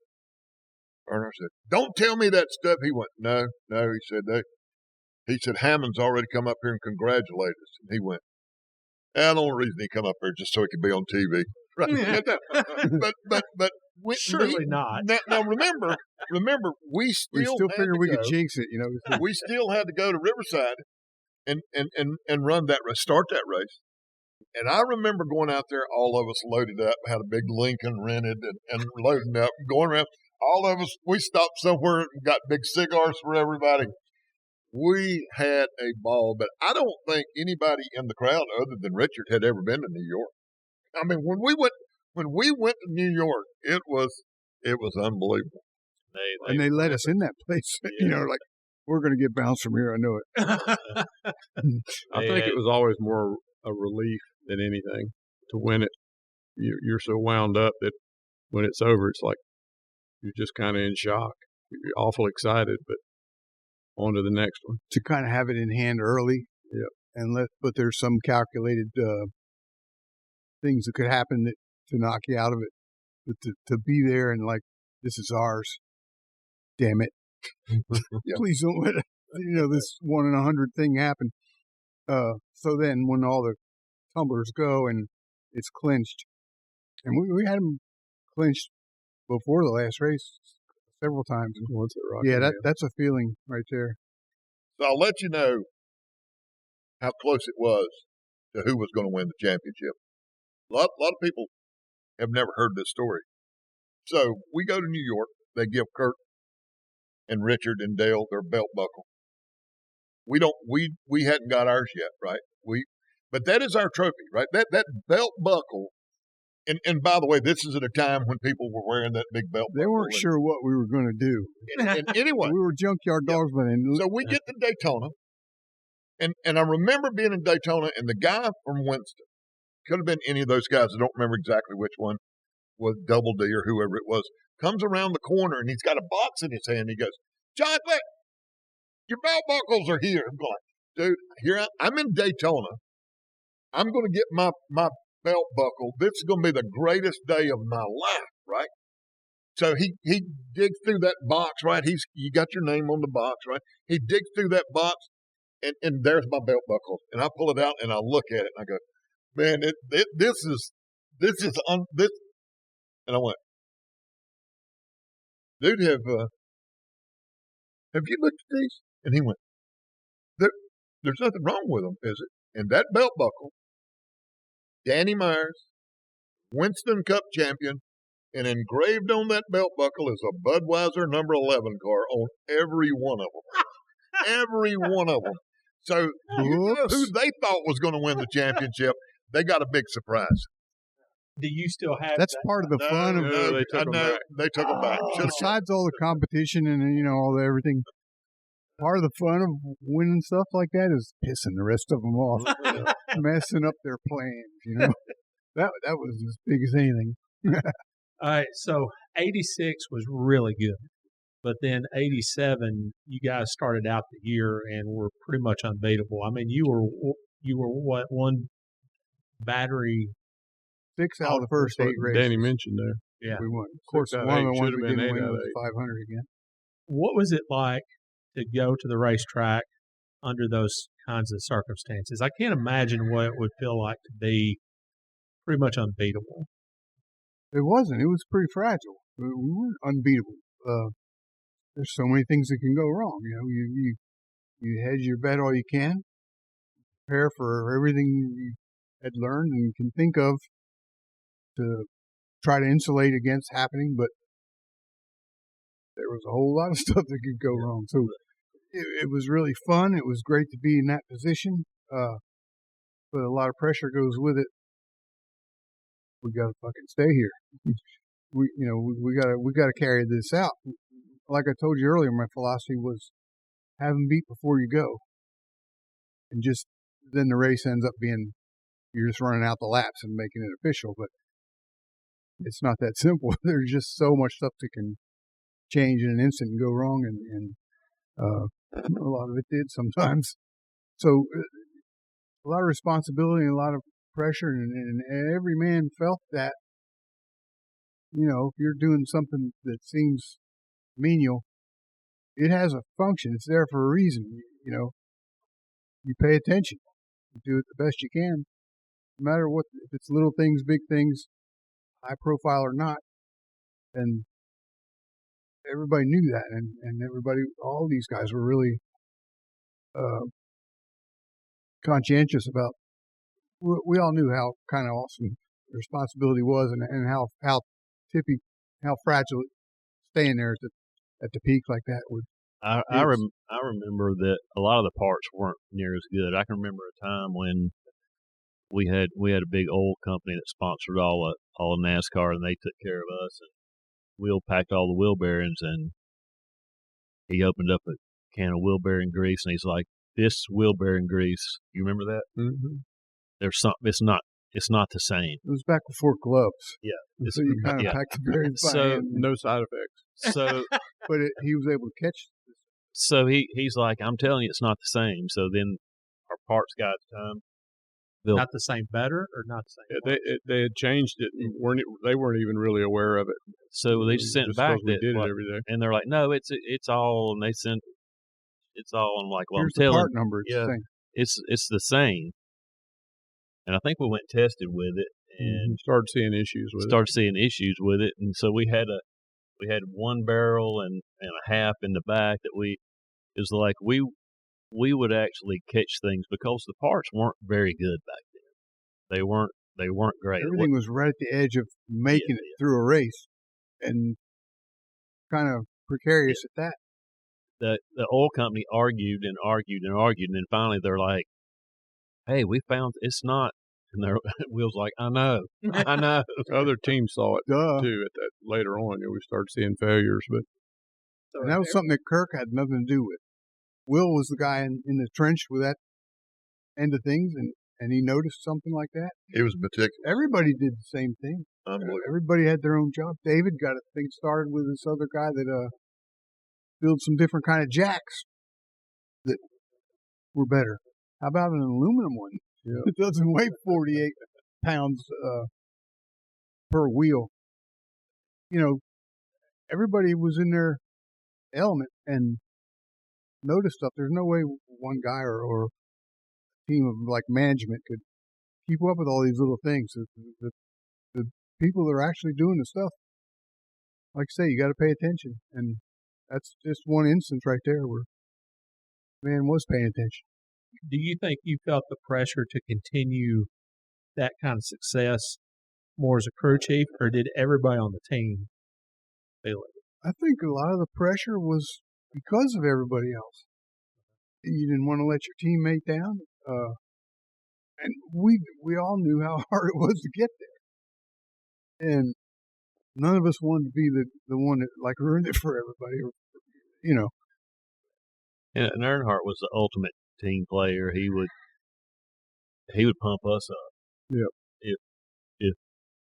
Earnhardt said, "Don't tell me that stuff." He went, No, he said, "Hammond's already come up here and congratulated us." And he went, the only reason he come up here just so he could be on TV. Right? but surely not. Now remember, we still figured we could jinx it, you know. We still had to go to Riverside and run that race, start that race. And I remember going out there, all of us loaded up, had a big Lincoln rented and loading up, going around. All of us, we stopped somewhere and got big cigars for everybody. We had a ball, but I don't think anybody in the crowd other than Richard had ever been to New York. I mean, when we went to New York, it was unbelievable. They let us in that place. Yeah. You know, like, we're going to get bounced from here. I know it. I think it was always more a relief than anything to win it. You're so wound up that when it's over, it's like you're just kind of in shock. You're awful excited, but on to the next one. To kind of have it in hand early, but there's some calculated things that could happen to knock you out of it. But to be there and like, this is ours. Damn it! Please don't let this 1 in 100 thing happen. So then, when all the tumblers go and it's clinched, and we had them clinched before the last race several times. Once at Rocky that's a feeling right there. So I'll let you know how close it was to who was going to win the championship. A lot of people have never heard this story. So we go to New York. They give Kirk and Richard and Dale their belt buckle. We hadn't got ours yet, right? But that is our trophy, right? That belt buckle. And by the way, this is at a time when people were wearing that big belt buckle. They weren't sure what we were going to do. And anyway, we were Junkyard Dogs, but so we get to Daytona, and I remember being in Daytona, and the guy from Winston, could have been any of those guys, I don't remember exactly which one, was Double D or whoever it was, comes around the corner and he's got a box in his hand. He goes, "John, look, your belt buckles are here." I'm going, dude, I'm in Daytona. I'm going to get my belt buckle. This is going to be the greatest day of my life, right? So he digs through that box, right? You got your name on the box, right? He digs through that box, and there's my belt buckle. And I pull it out and I look at it and I go, "Man, this is. And I went, "Dude, have you looked at these?" And he went, "There's nothing wrong with them, is it?" And that belt buckle, Danny Myers, Winston Cup champion, and engraved on that belt buckle is a Budweiser number 11 car on every one of them. Every one of them. So you know who they thought was going to win the championship, they got a big surprise. Do you still have That's that? part of the fun of they took them back. Besides all the competition and all the everything, part of the fun of winning stuff like that is pissing the rest of them off, messing up their plans. That was as big as anything. All right, so 86 was really good, but then 87, you guys started out the year and were pretty much unbeatable. I mean, you were what, one battery? 6 out of the first 8 races. Danny mentioned there. Yeah, we won. Of course, one of the ones we didn't win was 500 again. What was it like to go to the racetrack under those kinds of circumstances? I can't imagine what it would feel like to be pretty much unbeatable. It wasn't. It was pretty fragile. We weren't unbeatable. There's so many things that can go wrong. You hedge your bet all you can, prepare for everything you had learned and can think of to try to insulate against happening, but there was a whole lot of stuff that could go wrong. So it was really fun. It was great to be in that position, but a lot of pressure goes with it. We got to fucking stay here. We got to carry this out. Like I told you earlier, my philosophy was have them beat before you go, and just then the race ends up being you're just running out the laps and making it official. But it's not that simple. There's just so much stuff that can change in an instant and go wrong, and a lot of it did sometimes. So a lot of responsibility and a lot of pressure, and every man felt that. If you're doing something that seems menial, it has a function. It's there for a reason. You pay attention. You do it the best you can, no matter what. If it's little things, big things, high profile or not, and everybody knew that, and everybody, all these guys were really conscientious about. We all knew how kind of awesome the responsibility was, and how fragile staying there at the peak like that would. I remember that a lot of the parts weren't near as good. I can remember a time when we had a big oil company that sponsored all of NASCAR, and they took care of us, and Will packed all the wheel bearings, and he opened up a can of wheel bearing grease, and he's like, "This wheel bearing grease, you remember that? Mm-hmm. There's some. It's not the same." It was back before gloves. Yeah, so you kind of packed the bearings by hand. No side effects. So, but he was able to catch. So he's like, "I'm telling you, it's not the same." So then our parts guy at the time, not the same better or not the same? They had changed it. And they weren't even really aware of it. So they sent back that did it every day, and they're like, "No, it's all." And they sent it's all. I'm like, "Well, here's I'm telling the part number. It's the same." And I think we went and tested with it and started seeing issues with it. And so we had one barrel and a half in the back that we would actually catch things because the parts weren't very good back then. They weren't great. Everything was right at the edge of making it through a race, and kind of precarious at that. The oil company argued and argued and argued, and then finally they're like, "Hey, we found it's not." And Will's like, I know. Other teams saw it too at that later on. We started seeing failures, but and that was something that Kirk had nothing to do with. Will was the guy in the trench with that end of things, and he noticed something like that. He was meticulous. Everybody did the same thing. Everybody had their own job. David got a thing started with this other guy that built some different kind of jacks that were better. How about an aluminum one? Yeah. It doesn't weigh 48 pounds per wheel. Everybody was in their element and noticed stuff. There's no way one guy or a team of management could keep up with all these little things. The people that are actually doing the stuff, like I say, you got to pay attention. And that's just one instance right there where the man was paying attention. Do you think you felt the pressure to continue that kind of success more as a crew chief, or did everybody on the team feel it? I think a lot of the pressure was because of everybody else. You didn't want to let your teammate down, and we all knew how hard it was to get there, and none of us wanted to be the one that ruined it for everybody. And Earnhardt was the ultimate team player. He would pump us up. Yeah. If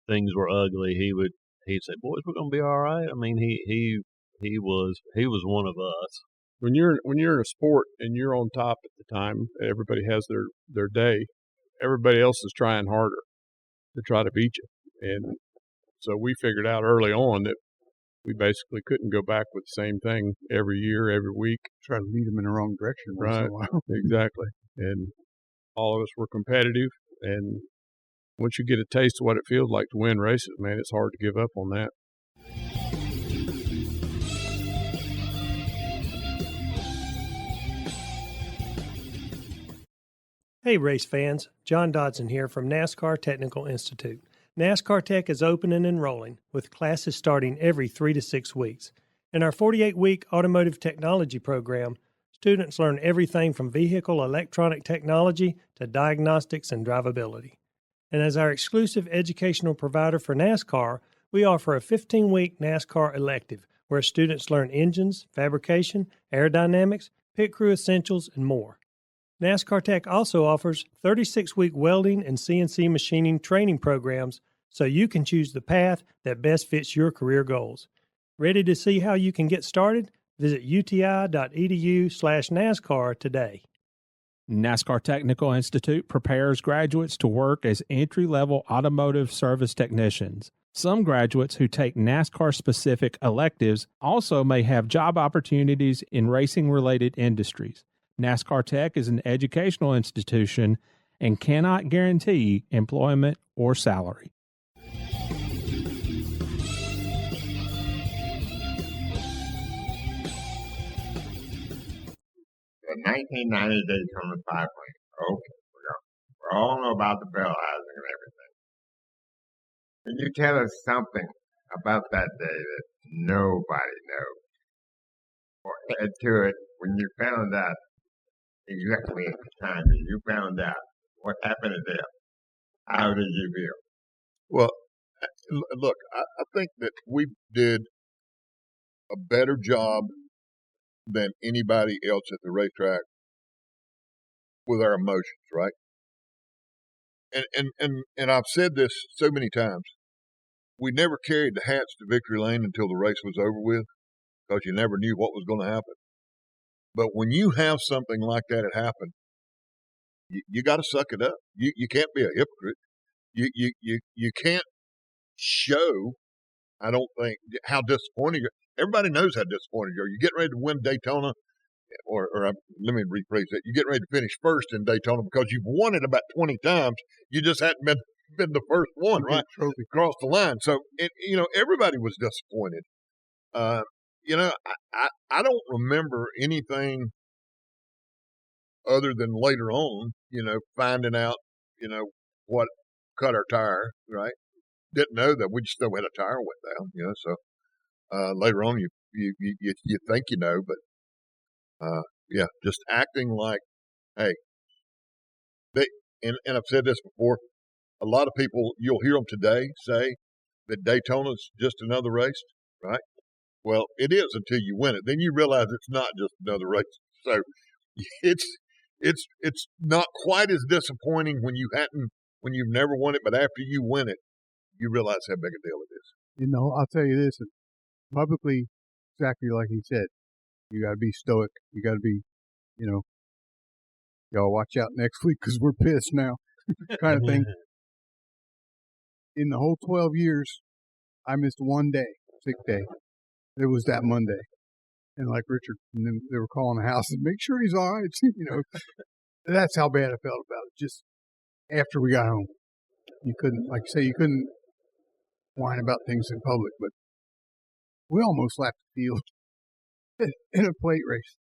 things were ugly, he'd say, "Boys, we're gonna be all right." I mean, he was one of us. When you're in a sport and you're on top at the time, everybody has their day. Everybody else is trying harder to try to beat you, and so we figured out early on that we basically couldn't go back with the same thing every year, every week. Try to lead them in the wrong direction once in a while. Exactly. And all of us were competitive. And once you get a taste of what it feels like to win races, man, it's hard to give up on that. Hey, race fans. John Dodson here from NASCAR Technical Institute. NASCAR Tech is open and enrolling, with classes starting every 3 to 6 weeks. In our 48-week automotive technology program, students learn everything from vehicle electronic technology to diagnostics and drivability. And as our exclusive educational provider for NASCAR, we offer a 15-week NASCAR elective where students learn engines, fabrication, aerodynamics, pit crew essentials, and more. NASCAR Tech also offers 36-week welding and CNC machining training programs so you can choose the path that best fits your career goals. Ready to see how you can get started? Visit uti.edu/NASCAR today. NASCAR Technical Institute prepares graduates to work as entry-level automotive service technicians. Some graduates who take NASCAR-specific electives also may have job opportunities in racing-related industries. NASCAR Tech is an educational institution and cannot guarantee employment or salary. The 1990 Daytona 500. Okay, we all know about the bell housing and everything. Can you tell us something about that day that nobody knows? Or add to it when you found out exactly at the time that you found out what happened to them? How did you feel? Well, look, I think that we did a better job than anybody else at the racetrack with our emotions, right? And I've said this so many times. We never carried the hats to victory lane until the race was over with, because you never knew what was going to happen. But when you have something like that happen, you got to suck it up. You can't be a hypocrite. You can't show, I don't think, how disappointed you are. Everybody knows how disappointed you are. You get ready to win Daytona, or let me rephrase that. You get ready to finish first in Daytona because you've won it about 20 times. You just hadn't been the first one, right? Trophy across the line. So, everybody was disappointed. I don't remember anything other than later on, finding out, what cut our tire, right? Didn't know that we just still had a tire went down, so later on you think but just acting like, hey, and I've said this before, a lot of people, you'll hear them today say that Daytona's just another race, right? Well, it is until you win it. Then you realize it's not just another race. So it's not quite as disappointing when you've never won it, but after you win it, you realize how big a deal it is. I'll tell you this, publicly, exactly like he said, you got to be stoic. You got to be, y'all watch out next week because we're pissed now, kind of thing. In the whole 12 years, I missed one day, sick day. It was that Monday. And like Richard, and then they were calling the house and make sure he's all right. That's how bad I felt about it. Just after we got home, you couldn't whine about things in public, but we almost lapped the field in a plate race.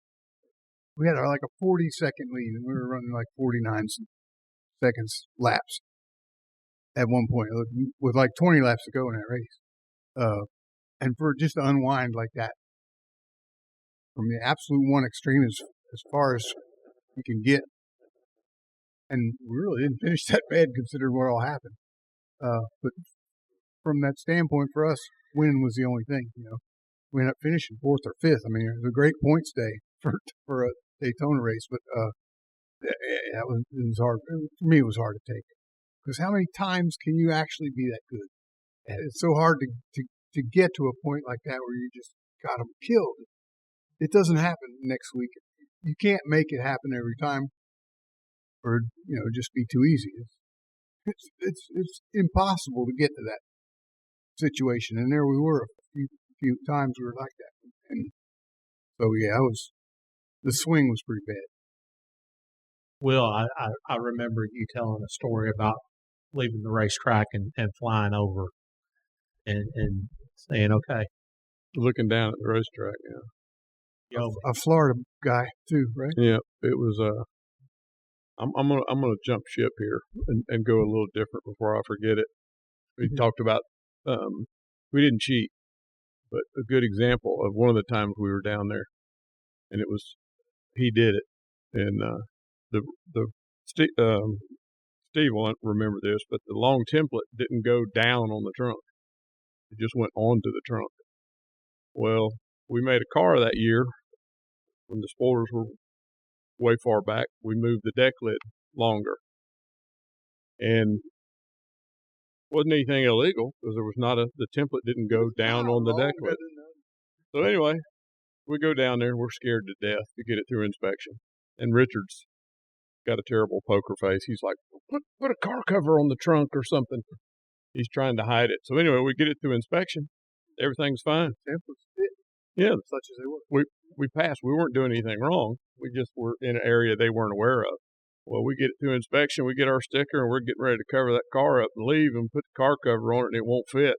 We had like a 40-second lead, and we were running like 49 seconds laps at one point, with like 20 laps to go in that race. And for just to unwind like that, from the absolute one extreme as far as you can get, and we really didn't finish that bad considering what all happened. But from that standpoint, for us, winning was the only thing. We ended up finishing 4th or 5th. I mean, it was a great points day for a Daytona race, but it was hard. For me, it was hard to take, because how many times can you actually be that good? And it's so hard to get to a point like that where you just got them killed. It doesn't happen next week. You can't make it happen every time, or just be too easy. It's impossible to get to that situation, and there we were. A few times we were like that, and so the swing was pretty bad. Will, I remember you telling a story about leaving the racetrack and flying over and saying, okay. Looking down at the racetrack, yeah. A Florida guy too, right? Yeah, it was I'm gonna jump ship here and go a little different before I forget it. We talked about we didn't cheat, but a good example of one of the times we were down there, and it was he did it, and Steve won't remember this, but the long template didn't go down on the trunk; it just went onto the trunk. Well, we made a car that year when the spoilers were way far back. We moved the deck lid longer, and wasn't anything illegal because there was not the template didn't go down on the deck lid. So anyway, we go down there and we're scared to death to get it through inspection. And Richard's got a terrible poker face. He's like, put a car cover on the trunk or something. He's trying to hide it. So anyway, we get it through inspection. Everything's fine. Templates fit. Yeah. Such as they were. We passed. We weren't doing anything wrong. We just were in an area they weren't aware of. Well, we get it through inspection. We get our sticker, and we're getting ready to cover that car up and leave and put the car cover on it, and it won't fit.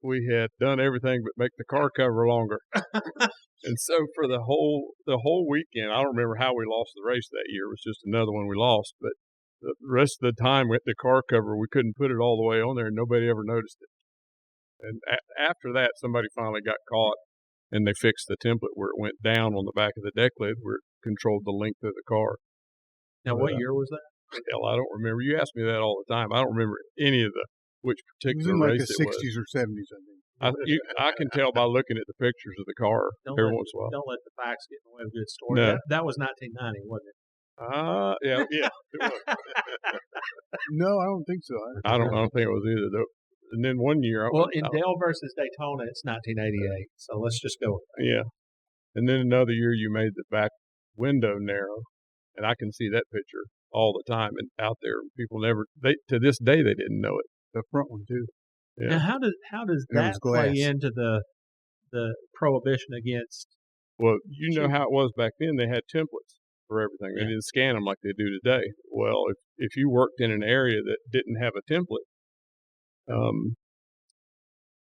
We had done everything but make the car cover longer. And so for the whole weekend, I don't remember how we lost the race that year. It was just another one we lost. But the rest of the time with the car cover, we couldn't put it all the way on there, and nobody ever noticed it. And after that, somebody finally got caught, and they fixed the template where it went down on the back of the deck lid where it controlled the length of the car. Now, what year was that? Hell, I don't remember. You ask me that all the time. I don't remember any of which particular race. It was in like the 60s or 70s, I think. I can tell by looking at the pictures of the car every once in a while. Don't let the facts get in the way of a good story. No. That was 1990, wasn't it? Yeah. It was. No, I don't think so. I don't think it was either, though. And then one year, in Dale versus Daytona, it's 1988. So let's just go with that. Yeah. And then another year, you made the back window narrow, and I can see that picture all the time and out there. People to this day, they didn't know it. The front one too. Yeah. Now, how does that play into the prohibition against? Well, you know how it was back then. They had templates for everything. They didn't scan them like they do today. Well, if you worked in an area that didn't have a template,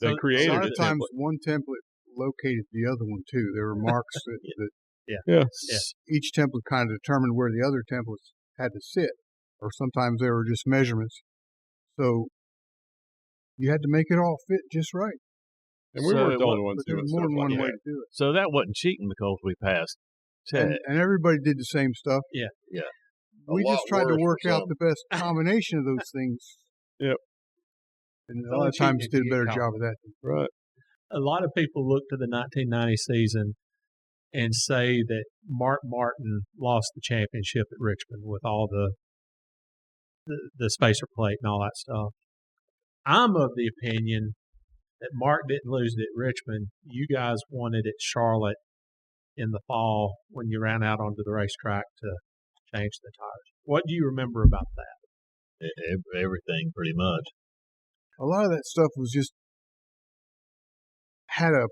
they created a lot of times template. One template located the other one too. There were marks that each template kind of determined where the other templates had to sit, or sometimes they were just measurements. So you had to make it all fit just right. And we weren't the only ones there doing was more than one way that. to do it. So that wasn't cheating because we passed. And everybody did the same stuff. Yeah. We just tried to work out the best combination of those things. Yep. And a lot of times did a better job of that. Right. A lot of people look to the 1990 season and say that Mark Martin lost the championship at Richmond with all the spacer plate and all that stuff. I'm of the opinion that Mark didn't lose it at Richmond. You guys won it at Charlotte in the fall when you ran out onto the racetrack to change the tires. What do you remember about that? Everything, pretty much. A lot of that stuff was just had a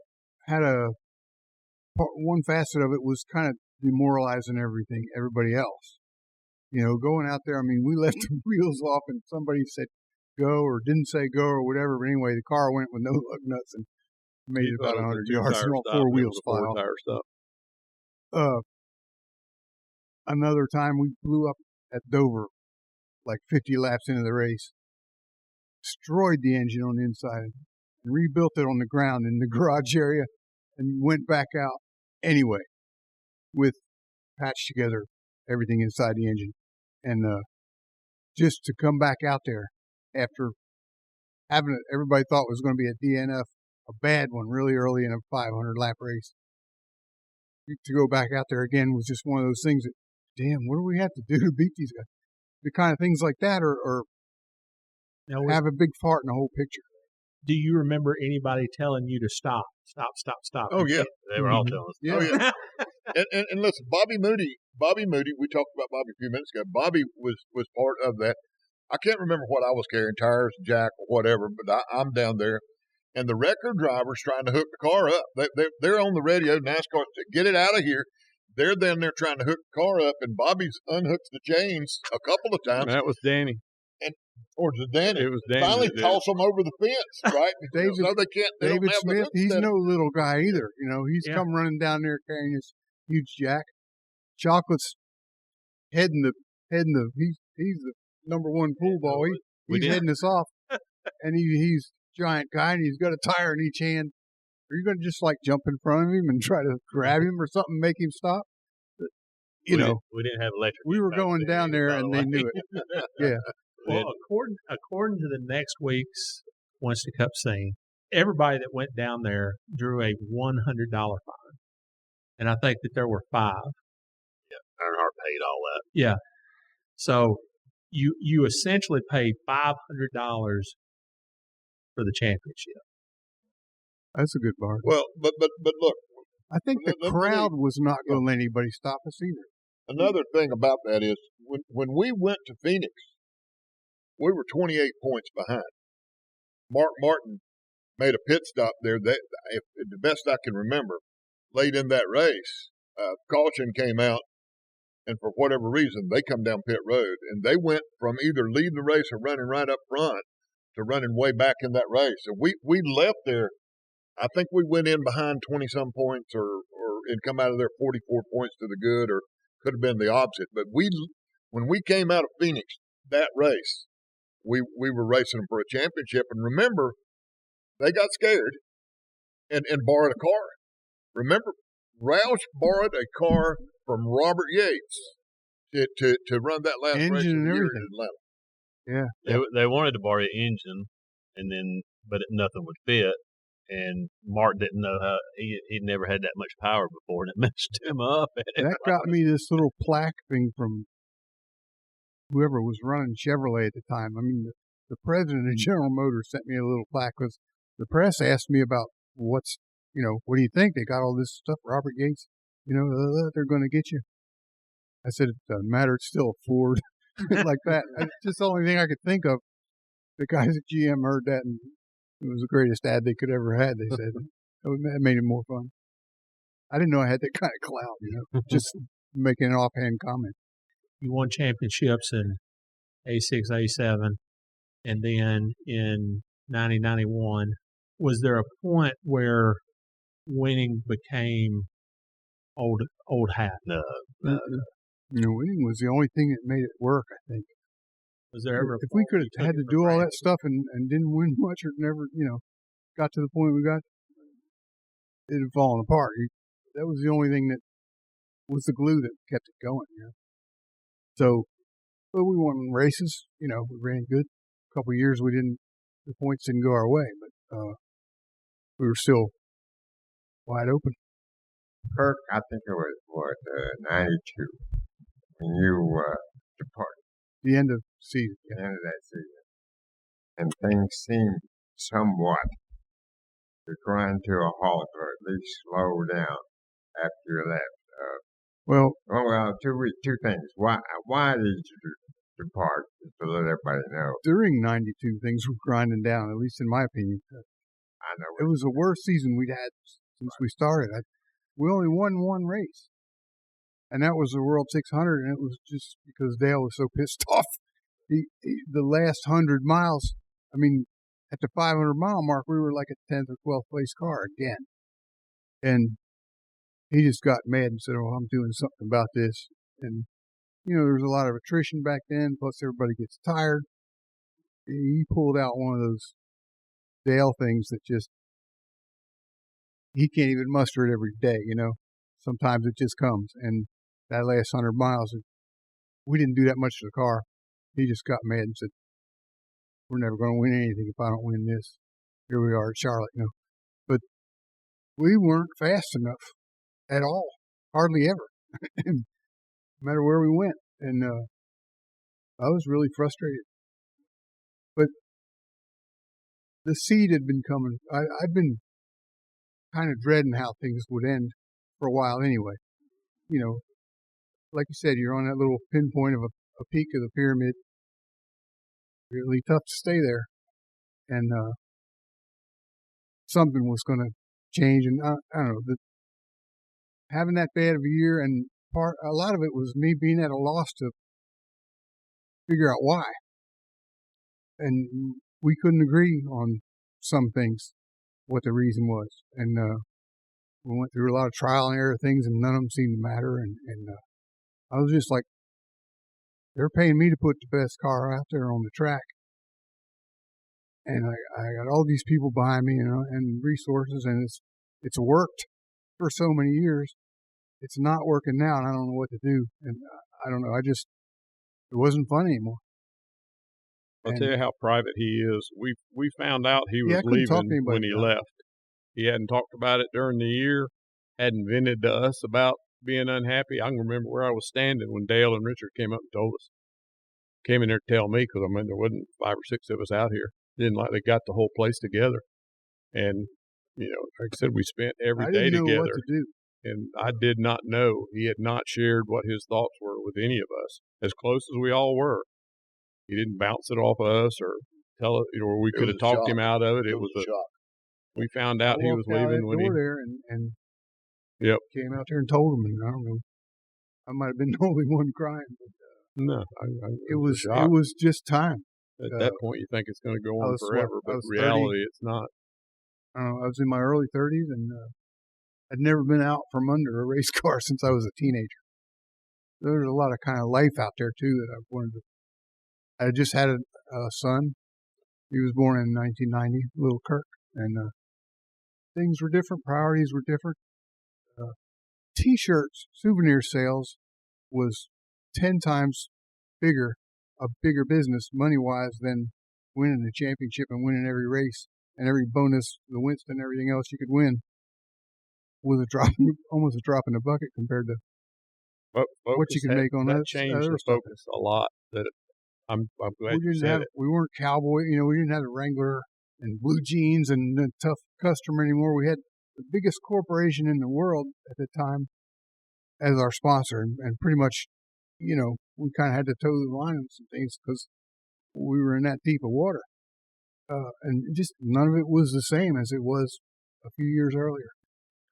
one facet of it was kind of demoralizing everybody else. You know, going out there. I mean, we left the wheels off, and somebody said go or didn't say go or whatever. But anyway, the car went with no lug nuts and made it about 100 yards, and all four wheels fly off. Another time we blew up at Dover, like 50 laps into the race, destroyed the engine on the inside, and rebuilt it on the ground in the garage area, and went back out anyway with patched together everything inside the engine. And just to come back out there after having it, everybody thought it was going to be a DNF, a bad one, really early in a 500 lap race. To go back out there again was just one of those things that, damn, what do we have to do to beat these guys? The kind of things like that are have a big part in the whole picture. Do you remember anybody telling you to stop? Oh, yeah. They were all telling us. Yeah. Oh, yeah. and listen, Bobby Moody, we talked about Bobby a few minutes ago. Bobby was part of that. I can't remember what I was carrying, tires, jack, or whatever, but I'm down there. And the record driver's trying to hook the car up. They're on the radio, NASCAR, to get it out of here. They're trying to hook the car up, and Bobby's unhooks the chains a couple of times. That was Danny. Or was it Danny? It was Danny. Finally toss them over the fence, right? David Smith, he's no little guy either. You know, he's Yeah. come running down there carrying his huge jack. Chocolate's heading the he's the number one pool ball. He's heading us off, and he's a giant guy, and he's got a tire in each hand. Are you going to just like jump in front of him and try to grab him or something, make him stop? We didn't have electric. We were going down there, and they knew it. Yeah. Well, according to the next week's Wednesday Cup scene, everybody that went down there drew a $100 fine, and I think that there were 5. Yeah, Earnhardt paid all that. Yeah, so you essentially paid $500 for the championship. That's a good bargain. Well, but look, I think the crowd was not going to let anybody stop us either. Another thing about that is when we went to Phoenix, we were 28 points behind. Mark Martin made a pit stop there. If the best I can remember, late in that race, caution came out, and for whatever reason, they come down pit road, and they went from either leading the race or running right up front to running way back in that race. And we left there. I think we went in behind 20-some points, and come out of there 44 points to the good, or could have been the opposite. But when we came out of Phoenix, that race, we were racing them for a championship. And remember, they got scared and borrowed a car. Remember, Roush borrowed a car from Robert Yates to run that last engine race and here everything. in Atlanta. Yeah. They wanted to borrow the engine, but nothing would fit. And Mark didn't know how he'd never had that much power before, and it messed him up. That got me this little plaque thing from whoever was running Chevrolet at the time. I mean, the president of General Motors sent me a little plaque because the press asked me about what do you think? They got all this stuff, Robert Yates, they're going to get you. I said, it doesn't matter. It's still a Ford. Like that. It's just the only thing I could think of. The guys at GM heard that, and it was the greatest ad they could ever had, they said. That made it more fun. I didn't know I had that kind of clout, just making an offhand comment. You won championships in 86, 87, and then in 90, 91. Was there a point where winning became old hat? No. Winning was the only thing that made it work, I think. Was there ever if we could have had to do all that stuff and didn't win much or never, got to the point we got, it had fallen apart. That was the only thing that was the glue that kept it going, So, but we won races, we ran good. A couple of years the points didn't go our way, but we were still wide open. Kirk, I think it was 92 when you departed. The end of season. The end of that season. And things seemed somewhat to grind to a halt, or at least slow down after you left. Well, two things. Why did you depart? Just to let everybody know. During 92, things were grinding down, at least in my opinion. I know. It was the worst season we'd had since we started. We only won one race. And that was the World 600, and it was just because Dale was so pissed off. The last 100 miles, at the 500-mile mark, we were like a 10th or 12th place car again. And he just got mad and said, I'm doing something about this. And, there was a lot of attrition back then, plus everybody gets tired. He pulled out one of those Dale things that just, he can't even muster it every day, Sometimes it just comes. And that last 100 miles, we didn't do that much to the car. He just got mad and said, we're never going to win anything if I don't win this. Here we are at Charlotte, But we weren't fast enough at all, hardly ever, no matter where we went. And I was really frustrated. But the seed had been coming. I'd been kind of dreading how things would end for a while anyway. Like you said, you're on that little pinpoint of a peak of the pyramid. Really tough to stay there. And something was going to change. And I don't know, having that bad of a year, and a lot of it was me being at a loss to figure out why. And we couldn't agree on some things, what the reason was. And we went through a lot of trial and error things, and none of them seemed to matter. And I was just like, They're paying me to put the best car out there on the track. And I got all these people behind me, and resources, and it's worked for so many years. It's not working now, and I don't know what to do. And I don't know. It wasn't fun anymore. I'll tell you how private he is. We found out he was leaving when he left. He hadn't talked about it during the year, hadn't vented to us about being unhappy. I can remember where I was standing when Dale and Richard came up and told us. Came in there to tell me, because there wasn't 5 or 6 of us out here. Didn't like they got the whole place together. And, like I said, we spent every day together. I didn't know what to do. And I did not know. He had not shared what his thoughts were with any of us, as close as we all were. He didn't bounce it off of us or tell us, or we could have talked him out of it. It was a shock. We found out he was leaving when he there and came out there and told him. And I don't know. I might have been the only one crying. But, no, it was just time. At that point, you think it's going to go on forever, but in reality, it's not. I was in my early 30s, and I'd never been out from under a race car since I was a teenager. There's a lot of kind of life out there, too, that I've wanted to. I just had a son. He was born in 1990, little Kirk, and things were different. Priorities were different. T-shirts, souvenir sales was 10 times bigger, a bigger business money-wise than winning the championship and winning every race and every bonus, the Winston, everything else you could win was almost a drop in the bucket compared to what you could make on that. Changed the focus a lot. That I'm glad you said it. We weren't cowboy, we didn't have the Wrangler and blue jeans and the tough customer anymore. We had the biggest corporation in the world at the time as our sponsor, and pretty much, we kind of had to toe the line on some things because we were in that deep of water. And just none of it was the same as it was a few years earlier.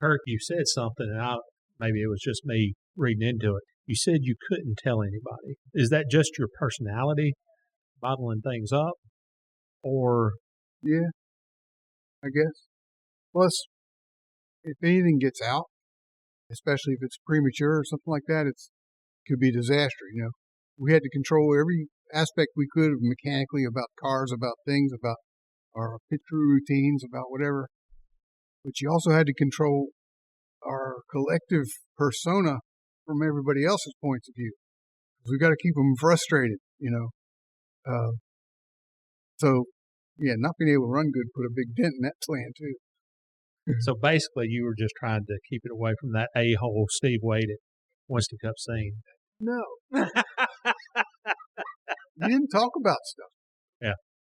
Kirk, you said something, and maybe it was just me reading into it. You said you couldn't tell anybody. Is that just your personality bottling things up? Or? Yeah, I guess. Plus, if anything gets out, especially if it's premature or something like that, it could be a disaster, We had to control every aspect we could mechanically about cars, about things, about our pit crew routines, about whatever. But you also had to control our collective persona from everybody else's points of view. We got to keep them frustrated, So, yeah, not being able to run good put a big dent in that plan too. So basically, you were just trying to keep it away from that a-hole Steve Wade at Winston Cup scene. No. You didn't talk about stuff. Yeah.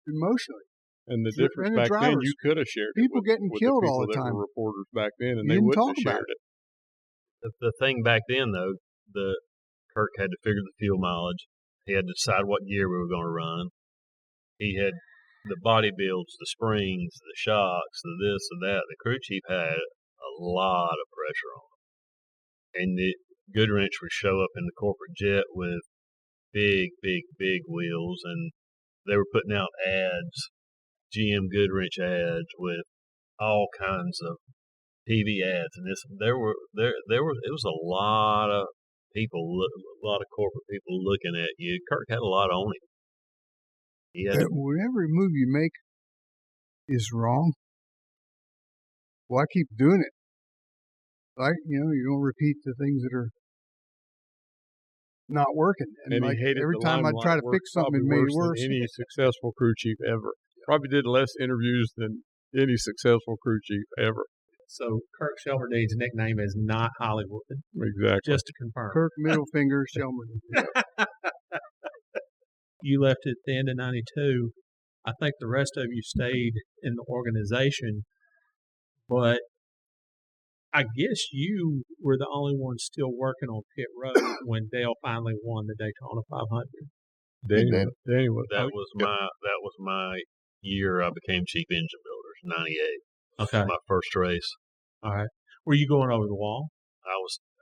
Emotionally. And the difference back then, you could have shared it with getting killed all the time. That were reporters back then, and they wouldn't have shared it. The thing back then, though, Kirk had to figure the fuel mileage. He had to decide what gear we were going to run. He had the body builds, the springs, the shocks, the this and that. The crew chief had a lot of pressure on him. And the Goodwrench would show up in the corporate jet with big wheels, and they were putting out ads, GM Goodwrench ads with all kinds of TV ads, and this. It was a lot of people, a lot of corporate people looking at you. Kirk had a lot on him. Whatever move you make is wrong. Why keep doing it? Like, you don't repeat the things that are not working. And like he hated every time I try to fix something, it made it worse. Any successful crew chief ever. Probably did less interviews than any successful crew chief ever. So Kirk Shelmerdine's nickname is not Hollywood. Exactly. Just to confirm. Kirk Middle Finger Shelmerdine. You left at the end of 92. I think the rest of you stayed in the organization, but I guess you were the only one still working on pit road when Dale finally won the Daytona 500. Danny was. That was my year. I became chief engine builder. 98. Okay. My first race. All right. Were you going over the wall?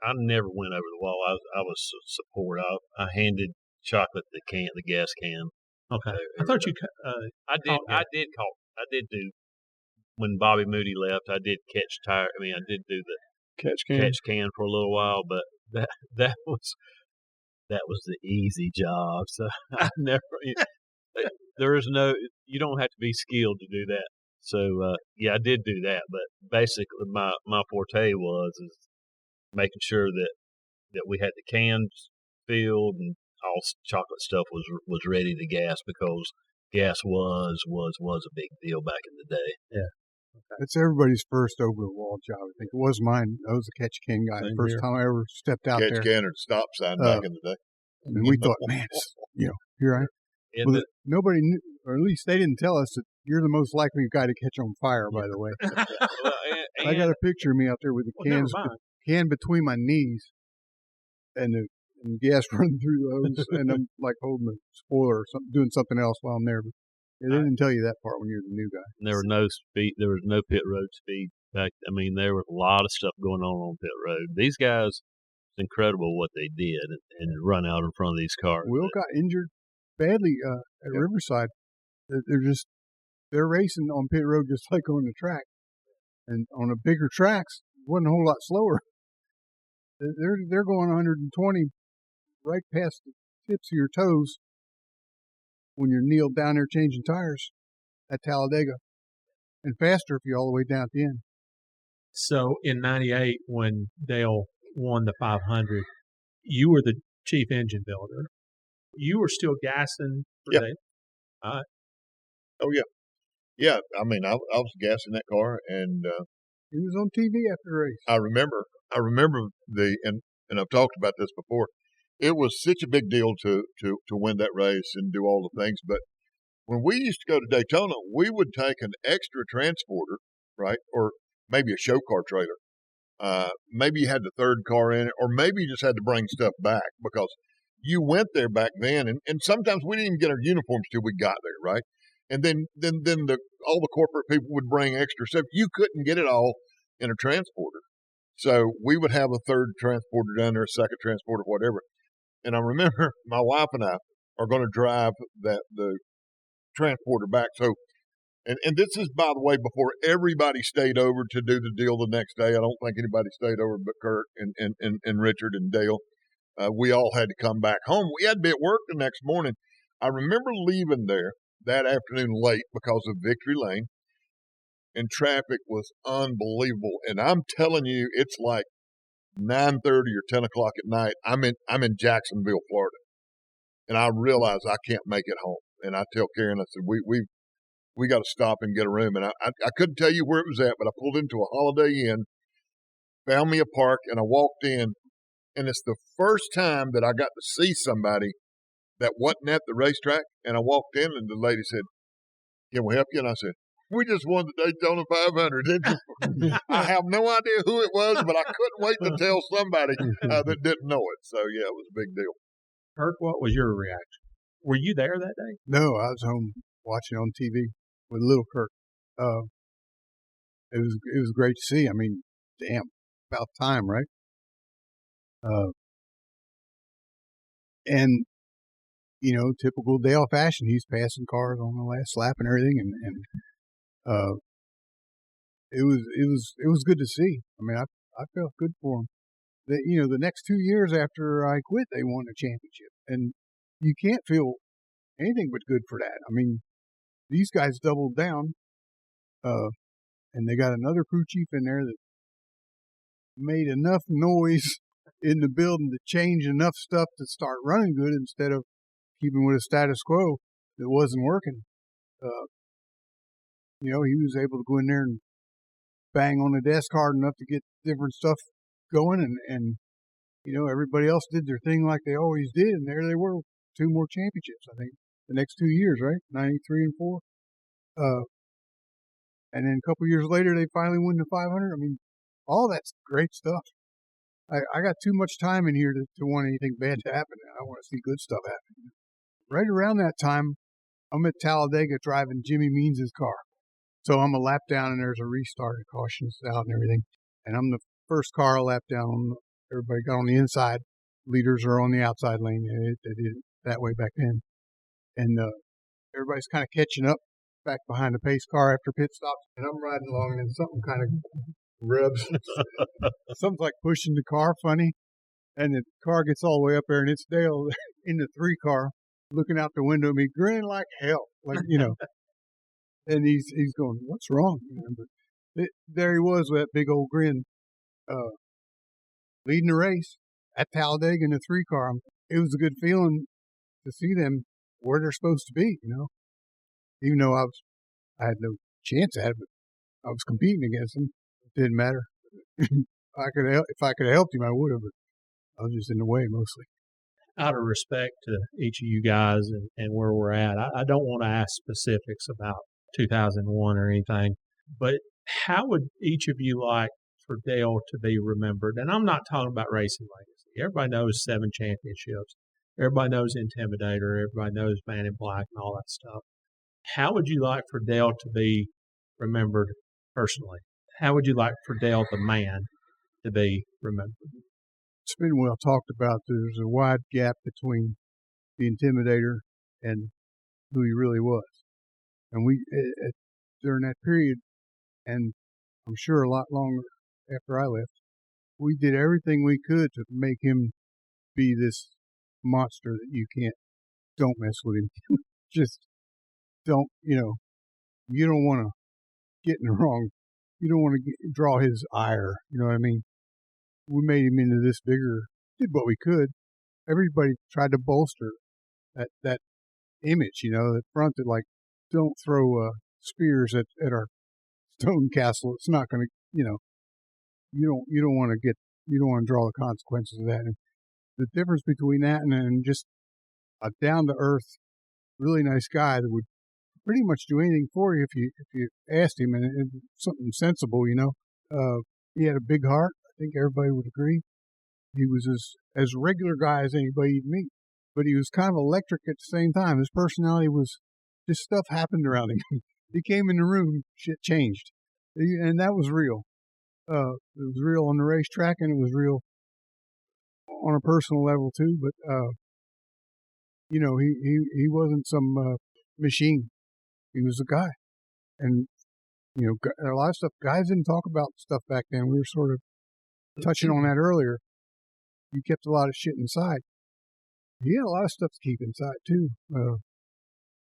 I never went over the wall. I was support. I handed chocolate the gas can. Okay. I thought you. I did do. When Bobby Moody left, I did catch tire. I mean, I did do the catch can for a little while, but that was that was the easy job. So I never. There is no. You don't have to be skilled to do that. So yeah, I did do that, but basically my forte is making sure that we had the cans filled and all chocolate stuff was ready to gas, because gas was a big deal back in the day. Yeah. Okay. It's everybody's first over-the-wall job. I think it was mine. I was a catch can guy. The first time I ever stepped out there. Catch can or stop sign back in the day. And we thought, man, here I am. Well, nobody knew, or at least they didn't tell us that you're the most likely guy to catch on fire, by the way. I got a picture of me out there with the can between my knees and the gas running through those, and I'm like holding a spoiler or something, doing something else while I'm there. But they didn't tell you that part when you're the new guy. And there was no speed. There was no pit road speed back. I mean, there was a lot of stuff going on pit road. These guys, it's incredible what they did and run out in front of these cars. Will got injured badly at Riverside. They're racing on pit road just like on the track, and on the bigger tracks, it wasn't a whole lot slower. They're going 120 right past the tips of your toes when you're kneeled down there changing tires at Talladega, and faster if you're all the way down at the end. So in '98, when Dale won the 500, you were the chief engine builder. You were still gassing for Dale? All right. Oh, yeah. Yeah, I mean, I was gassing that car, and he was on TV after the race. I remember and I've talked about this before. It was such a big deal to win that race and do all the things. But when we used to go to Daytona, we would take an extra transporter, right, or maybe a show car trailer. Maybe you had the third car in it, or maybe you just had to bring stuff back, because you went there back then, and sometimes we didn't even get our uniforms till we got there, right? And then all the corporate people would bring extra stuff. You couldn't get it all in a transporter. So we would have a third transporter down there, a second transporter, whatever. And I remember my wife and I are going to drive the transporter back. So, and this is, by the way, before everybody stayed over to do the deal the next day. I don't think anybody stayed over but Kirk and Richard and Dale. We all had to come back home. We had to be at work the next morning. I remember leaving there that afternoon late because of Victory Lane, and traffic was unbelievable. And I'm telling you, it's like 9:30 or 10 o'clock at night. I'm in Jacksonville, Florida, and I realize I can't make it home. And I tell Karen, I said, we got to stop and get a room. And I couldn't tell you where it was at, but I pulled into a Holiday Inn, found me a park, and I walked in. And it's the first time that I got to see somebody that wasn't at the racetrack. And I walked in, and the lady said, "Can we help you?" And I said, "We just won the Daytona 500. I have no idea who it was, but I couldn't wait to tell somebody that didn't know it. So, yeah, it was a big deal. Kirk, what was your reaction? Were you there that day? No, I was home watching on TV with little Kirk. It was great to see. I mean, damn, about time, right? And you know, typical Dale fashion, he's passing cars on the last lap and everything, and it was good to see. I mean, I felt good for him. The next 2 years after I quit, they won the championship, and you can't feel anything but good for that. I mean, these guys doubled down, and they got another crew chief in there that made enough noise in the building to change enough stuff to start running good instead of keeping with a status quo that wasn't working. He was able to go in there and bang on the desk hard enough to get different stuff going, and everybody else did their thing like they always did, and there they were, 2 more championships, I think, the next 2 years, right? 93 and 4. And then a couple years later, they finally won the 500. I mean, all that's great stuff. I got too much time in here to want anything bad to happen. I want to see good stuff happen. Right around that time, I'm at Talladega driving Jimmy Means' car. So I'm a lap down, and there's a restart, and cautions out and everything. And I'm the first car a lap down. Everybody got on the inside. Leaders are on the outside lane. They did it that way back then. And everybody's kind of catching up back behind the pace car after pit stops. And I'm riding along, and something kind of rubs. Something's like pushing the car funny. And the car gets all the way up there, and it's Dale in the 3 car looking out the window at me, grinning like hell, like, you know. And he's going, "What's wrong?" But there he was with that big old grin, leading the race at Talladega in the 3 car. It was a good feeling to see them where they're supposed to be, you know. Even though I had no chance at it, but I was competing against him. It didn't matter. If I could have helped him, I would have, but I was just in the way mostly. Out of respect to each of you guys and where we're at, I don't want to ask specifics about 2001 or anything, but how would each of you like for Dale to be remembered? And I'm not talking about racing legacy. Everybody knows 7 championships. Everybody knows Intimidator. Everybody knows Man in Black and all that stuff. How would you like for Dale to be remembered personally? How would you like for Dale the man to be remembered? It's been well talked about. There's a wide gap between the Intimidator and who he really was. And we, during that period, and I'm sure a lot longer after I left, we did everything we could to make him be this monster that don't mess with him. Just don't, you don't want to get in the wrong, you don't want to draw his ire, you know what I mean? We made him into this bigger, did what we could. Everybody tried to bolster that image, that front that, like, don't throw spears at our stone castle. It's not going to, you don't want to draw the consequences of that. And the difference between that and just a down to earth, really nice guy that would pretty much do anything for you if you asked him, and something sensible, he had a big heart. I think everybody would agree. He was as regular guy as anybody you'd meet, but he was kind of electric at the same time. His personality was just, stuff happened around him. He came in the room, shit changed, and that was real. It was real on the racetrack, and it was real on a personal level too. But he wasn't some machine. He was a guy, and a lot of stuff. Guys didn't talk about stuff back then. We were sort of touching on that earlier. You kept a lot of shit inside. He had a lot of stuff to keep inside too,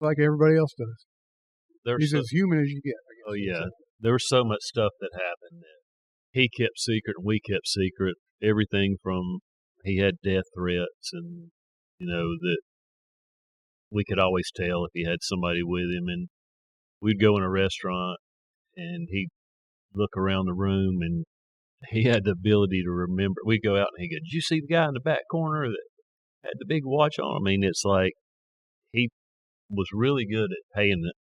like everybody else does. He's as human as you get, I guess. Oh yeah, there was so much stuff that happened that he kept secret and we kept secret. Everything from he had death threats, and that we could always tell if he had somebody with him. And we'd go in a restaurant and he'd look around the room, and he had the ability to remember. We'd go out and he'd go, "Did you see the guy in the back corner that had the big watch on?" I mean, it's like he was really good at paying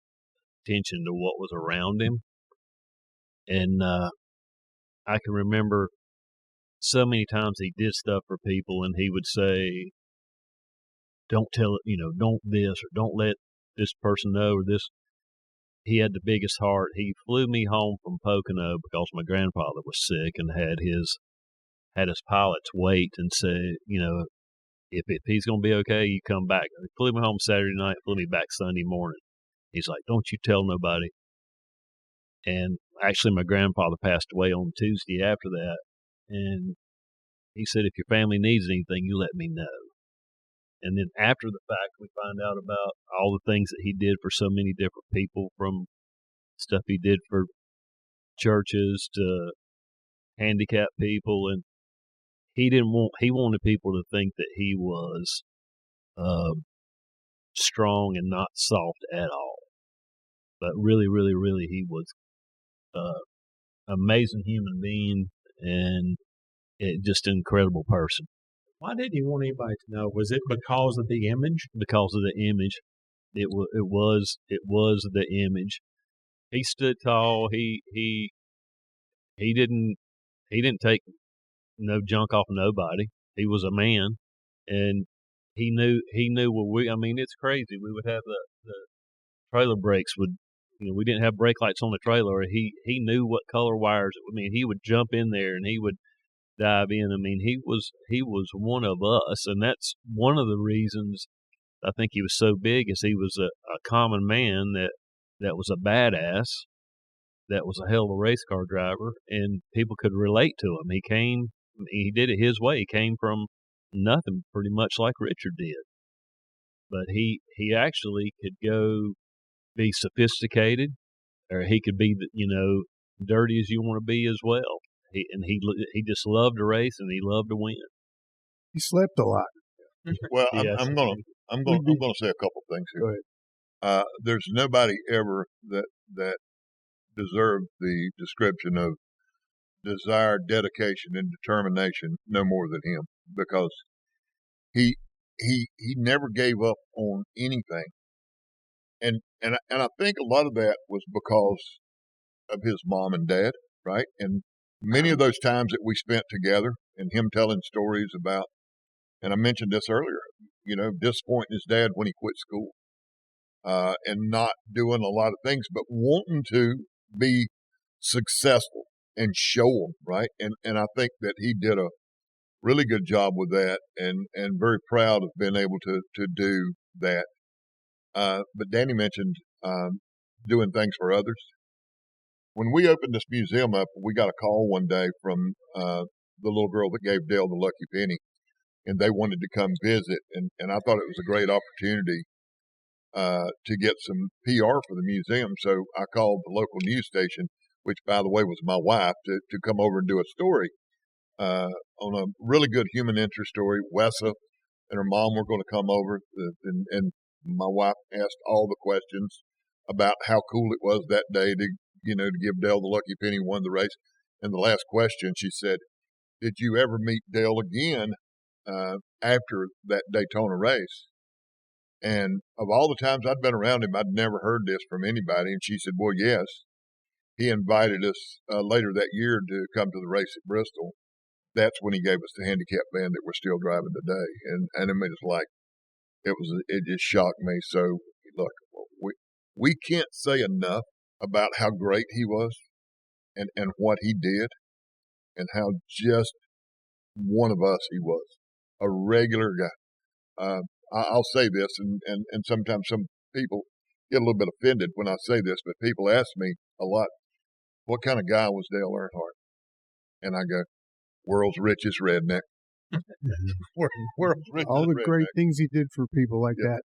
attention to what was around him. And I can remember so many times he did stuff for people, and he would say, "Don't tell it, don't this, or don't let this person know," or this. He had the biggest heart. He flew me home from Pocono because my grandfather was sick, and had his pilots wait and say, if he's going to be okay, you come back. He flew me home Saturday night, flew me back Sunday morning. He's like, "Don't you tell nobody." And actually, my grandfather passed away on Tuesday after that. And he said, "If your family needs anything, you let me know." And then after the fact, we find out about all the things that he did for so many different people, from stuff he did for churches to handicapped people. And he wanted people to think that he was strong and not soft at all. But really, really, really, he was amazing human being, and just an incredible person. Why didn't you want anybody to know? Was it because of the image? Because of the image. It was the image. He stood tall. He didn't take no junk off nobody. He was a man, and he knew what I mean, it's crazy. We would have the trailer brakes we didn't have brake lights on the trailer. He knew what color wires. He would jump in there and he would dive in. He was one of us, and that's one of the reasons I think he was so big, is he was a common man that was a badass, that was a hell of a race car driver, and people could relate to him. He did it his way. He came from nothing pretty much like Richard did. But he actually could go be sophisticated, or he could be, dirty as you want to be as well. He just loved to race, and he loved to win. He slept a lot. Well, Yes. I'm gonna say a couple things here. Go ahead. There's nobody ever that deserved the description of desire, dedication, and determination no more than him, because he never gave up on anything, and I think a lot of that was because of his mom and dad, right? And many of those times that we spent together, and him telling stories about, and I mentioned this earlier, disappointing his dad when he quit school, and not doing a lot of things, but wanting to be successful and show them, right? And I think that he did a really good job with that, and very proud of being able to do that. But Danny mentioned doing things for others. When we opened this museum up, we got a call one day from the little girl that gave Dale the lucky penny, and they wanted to come visit, and I thought it was a great opportunity to get some PR for the museum. So I called the local news station, which, by the way, was my wife, to come over and do a story on a really good human interest story. Wessa and her mom were going to come over, and my wife asked all the questions about how cool it was that day to give Dale the lucky penny, won the race. And the last question, she said, "Did you ever meet Dale again after that Daytona race?" And of all the times I'd been around him, I'd never heard this from anybody. And she said, "Well, yes. He invited us later that year to come to the race at Bristol. That's when he gave us the handicap van that we're still driving today." And I mean, it's like, it just shocked me. So look, we can't say enough about how great he was, and what he did, and how just one of us he was, a regular guy. I'll say this, and sometimes some people get a little bit offended when I say this, but people ask me a lot, what kind of guy was Dale Earnhardt? And I go, world's richest redneck. World's richest all the redneck. great things he did for people like that.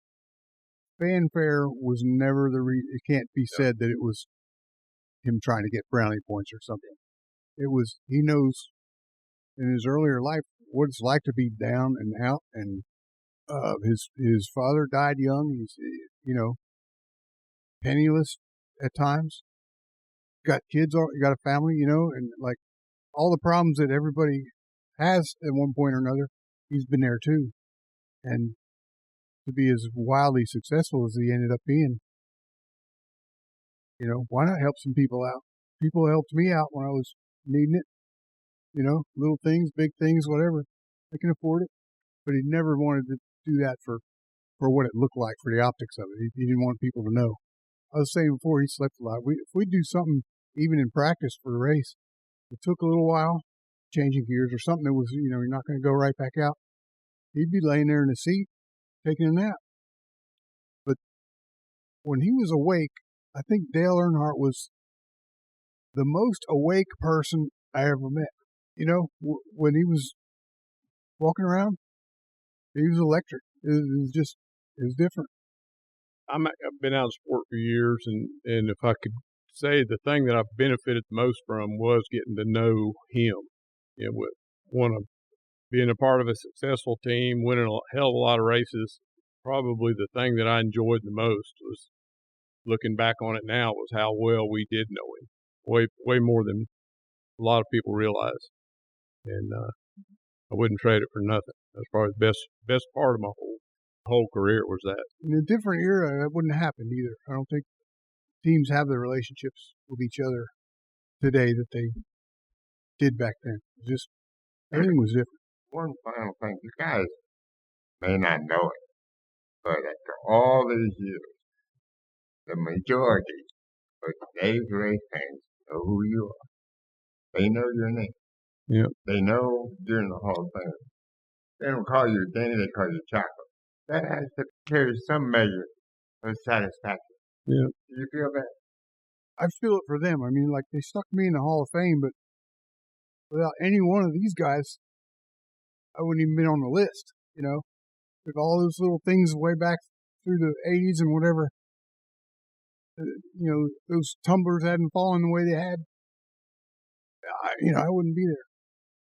Fanfare was never the reason. It can't be said that it was him trying to get brownie points or something. It was, he knows in his earlier life what it's like to be down and out, and his father died young. He's, penniless at times. Got kids, got a family, and like all the problems that everybody has at one point or another, he's been there too. And to be as wildly successful as he ended up being, why not help some people out? People helped me out when I was needing it. Little things, big things, whatever. I can afford it. But he never wanted to do that for what it looked like, for the optics of it. He didn't want people to know. I was saying before, he slept a lot. If we do something, even in practice for the race, it took a little while, changing gears or something that was, you're not going to go right back out, he'd be laying there in the seat, taking a nap. But when he was awake, I think Dale Earnhardt was the most awake person I ever met. When he was walking around, he was electric. It was different. I've been out of sport for years, and if I could say the thing that I've benefited the most from was getting to know him. Being a part of a successful team, winning a hell of a lot of races. Probably the thing that I enjoyed the most was, looking back on it now, was how well we did know him. Way more than a lot of people realize. And I wouldn't trade it for nothing. That's probably the best part of my whole career was that. In a different era, that wouldn't happen either. I don't think teams have the relationships with each other today that they did back then. Just everything was different. One final thing, you guys may not know it, but after all these years, the majority of today's race fans know who you are. They know your name. Yep. They know during the Hall of Fame. They don't call you Danny, they call you Chocolate. That has to carry some measure of satisfaction. Yeah. Do you feel that? I feel it for them. I mean, like, they stuck me in the Hall of Fame, but without any one of these guys, I wouldn't even been on the list, with all those little things way back through the 80s and whatever. Those tumblers hadn't fallen the way they had. I wouldn't be there.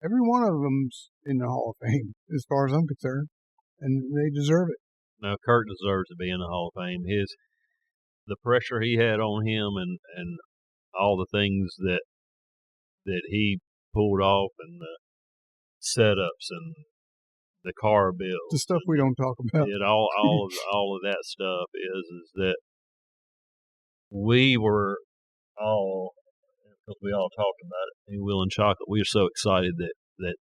Every one of them's in the Hall of Fame, as far as I'm concerned, and they deserve it. Now, Kirk deserves to be in the Hall of Fame. The pressure he had on him and all the things that he pulled off, and the setups and the car builds, the stuff we don't talk about. All of that stuff is that we were all, because we all talked about it, me, Will, and Chocolate. We were so excited that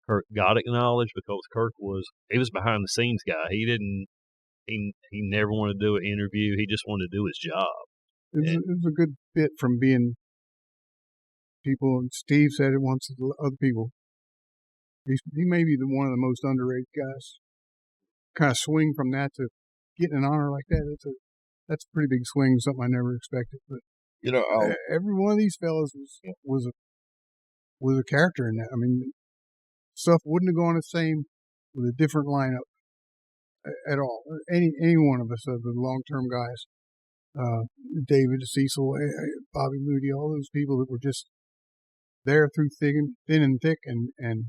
Kirk got acknowledged, because Kirk was behind the scenes guy. He never wanted to do an interview. He just wanted to do his job. It was a good bit from being people, and Steve said it once to other people. He may be one of the most underrated guys. Kind of swing from that to getting an honor like that. That's a pretty big swing, something I never expected. But every one of these fellas was a character in that. I mean, stuff wouldn't have gone the same with a different lineup at all. Any one of us, the long-term guys, David, Cecil, Bobby Moody, all those people that were just there through thin and thick, and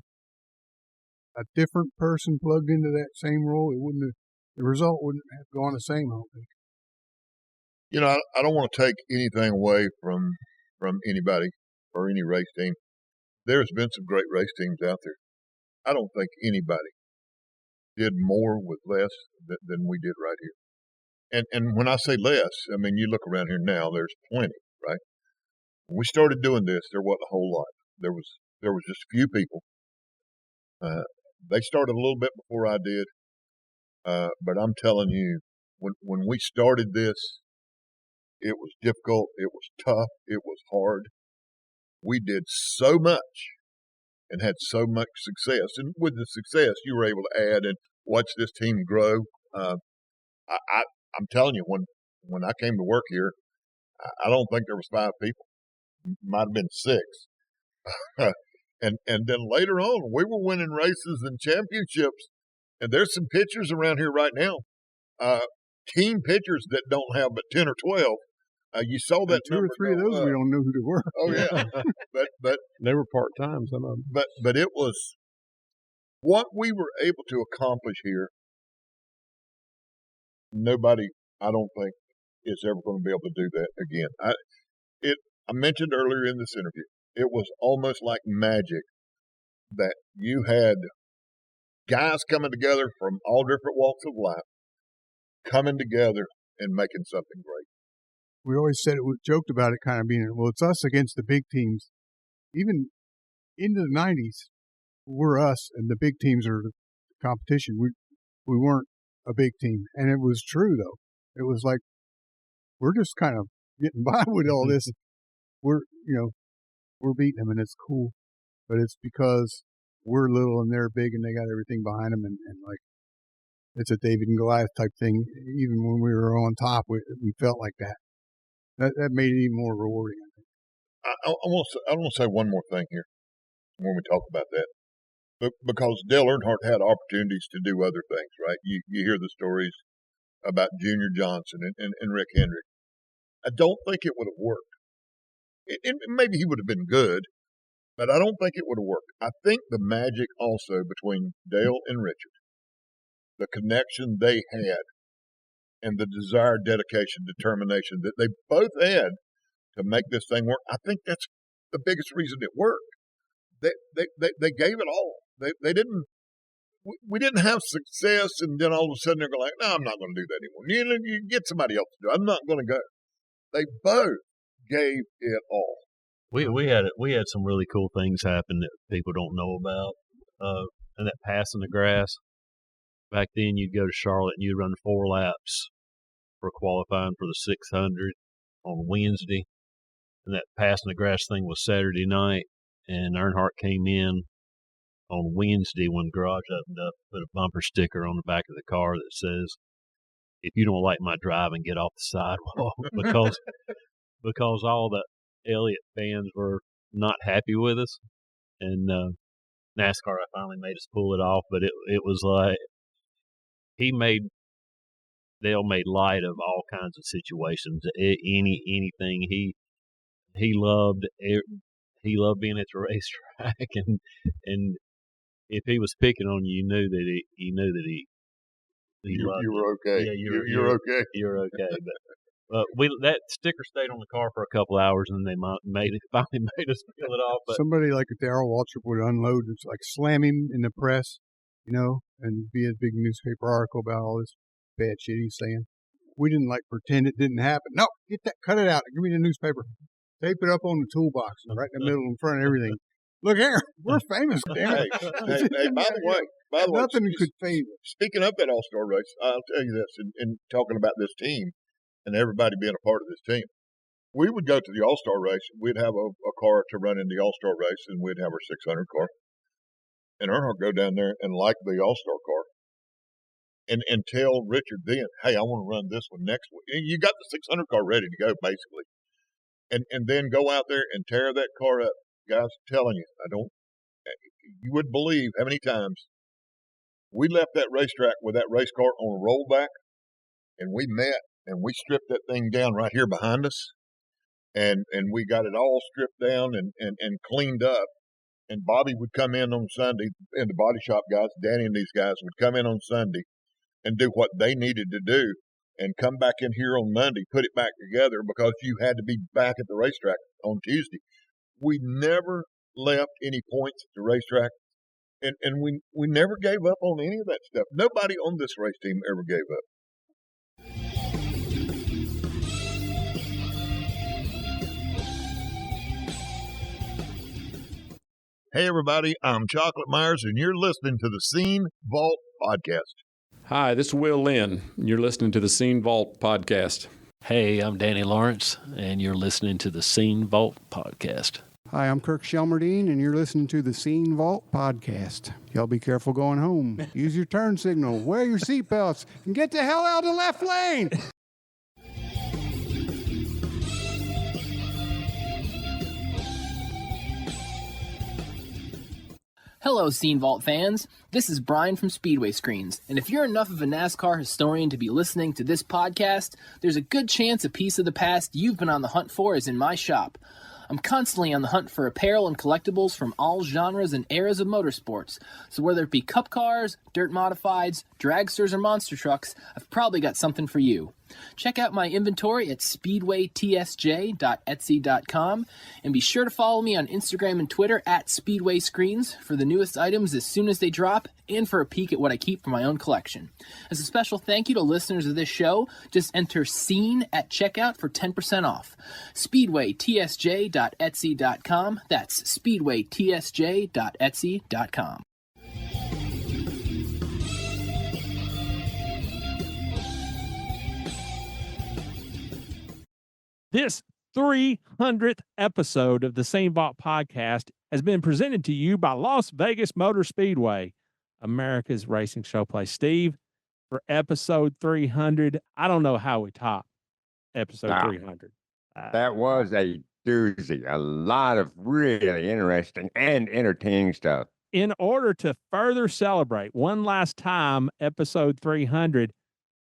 a different person plugged into that same role, the result wouldn't have gone the same, I don't think. I don't want to take anything away from anybody or any race team. There's been some great race teams out there. I don't think anybody did more with less than we did right here. And when I say less, I mean, you look around here now, there's plenty, right? When we started doing this, there wasn't a whole lot. There was just a few people. They started a little bit before I did, but I'm telling you, when we started this, it was difficult, it was tough, it was hard. We did so much and had so much success. And with the success, you were able to add and watch this team grow. I'm telling you, when I came to work here, I don't think there was 5 people. Might have been 6. And then later on, we were winning races and championships. And there's some pitchers around here right now, team pitchers that don't have but 10 or 12. You saw that 2 or 3 of those we don't know who they were. Oh yeah, but they were part time. Some of them. But it was what we were able to accomplish here. Nobody, I don't think, is ever going to be able to do that again. I mentioned earlier in this interview, it was almost like magic that you had guys coming together from all different walks of life, coming together and making something great. We always said it, we joked about it kind of being, well, it's us against the big teams. Even into the 90s, we're us and the big teams are the competition. We weren't a big team. And it was true, though. It was like, we're just kind of getting by with all this. We're beating them and it's cool. But it's because we're little and they're big and they got everything behind them. And like, it's a David and Goliath type thing. Even when we were on top, we felt like that. That made it even more rewarding, I think. I want to say one more thing here when we talk about that. Because Dale Earnhardt had opportunities to do other things, right? You hear the stories about Junior Johnson and Rick Hendrick. I don't think it would have worked. Maybe he would have been good, but I don't think it would have worked. I think the magic also between Dale and Richard, the connection they had, and the desire, dedication, determination that they both had to make this thing work, I think that's the biggest reason it worked. They gave it all. They didn't. We didn't have success, and then all of a sudden they're like, "No, I'm not going to do that anymore. You get somebody else to do it. I'm not going to go." They both gave it all. We had some really cool things happen that people don't know about. And that passing the grass. Back then, you'd go to Charlotte and you'd run 4 laps for qualifying for the 600 on Wednesday. And that passing the grass thing was Saturday night. And Earnhardt came in on Wednesday when the garage opened up, put a bumper sticker on the back of the car that says, "If you don't like my driving, get off the sidewalk." because all the Elliott fans were not happy with us. And NASCAR finally made us pull it off, but it was like Dale made light of all kinds of situations. Anything he loved being at the racetrack, and if he was picking on you, you knew that he loved you were okay. Yeah, you're okay. You're okay. But that sticker stayed on the car for a couple hours, and they finally made us peel it off. But somebody like a Darrell Waltrip would unload, it's like slam him in the press, and be a big newspaper article about all this bad shit he's saying. We didn't pretend it didn't happen. No, cut it out. Give me the newspaper. Tape it up on the toolbox, right in the middle, in front of everything. Look here, we're famous, damn it. Hey, by the way, nothing could fade it. Speaking of that All-Star race, I'll tell you this, in talking about this team and everybody being a part of this team, we would go to the All-Star race. We'd have a car to run in the All-Star race, and we'd have our 600 car. And Earnhardt go down there and like the All-Star car. And tell Richard then, hey, I want to run this one next week. And you got the 600 car ready to go, basically. And then go out there and tear that car up. Guys, I'm telling you, you wouldn't believe how many times we left that racetrack with that race car on a rollback, and we met, and we stripped that thing down right here behind us, and we got it all stripped down and cleaned up. And Bobby would come in on Sunday, and the body shop guys, Danny and these guys would come in on Sunday and do what they needed to do and come back in here on Monday, put it back together, because you had to be back at the racetrack on Tuesday. We never left any points at the racetrack, and we never gave up on any of that stuff. Nobody on this race team ever gave up. Hey, everybody, I'm Chocolate Myers, and you're listening to the Scene Vault Podcast. Hi, this is Will Lynn. You're listening to the Scene Vault Podcast. Hey, I'm Danny Lawrence, and you're listening to the Scene Vault Podcast. Hi, I'm Kirk Shelmerdine, and you're listening to the Scene Vault Podcast. Y'all be careful going home. Use your turn signal, wear your seatbelts, and get the hell out of the left lane! Hello, Scene Vault fans. This is Brian from Speedway Screens, and if you're enough of a NASCAR historian to be listening to this podcast, there's a good chance a piece of the past you've been on the hunt for is in my shop. I'm constantly on the hunt for apparel and collectibles from all genres and eras of motorsports, so whether it be cup cars, dirt modifieds, dragsters, or monster trucks, I've probably got something for you. Check out my inventory at speedwaytsj.etsy.com, and be sure to follow me on Instagram and Twitter at Speedway Screens for the newest items as soon as they drop, and for a peek at what I keep for my own collection. As a special thank you to listeners of this show, just enter SCENE at checkout for 10% off. speedwaytsj.etsy.com. That's speedwaytsj.etsy.com. This 300th episode of the Scene Vault Podcast has been presented to you by Las Vegas Motor Speedway, America's racing showplace. Steve, for episode 300, I don't know how we top episode 300. That was a doozy. A lot of really interesting and entertaining stuff. In order to further celebrate one last time episode 300,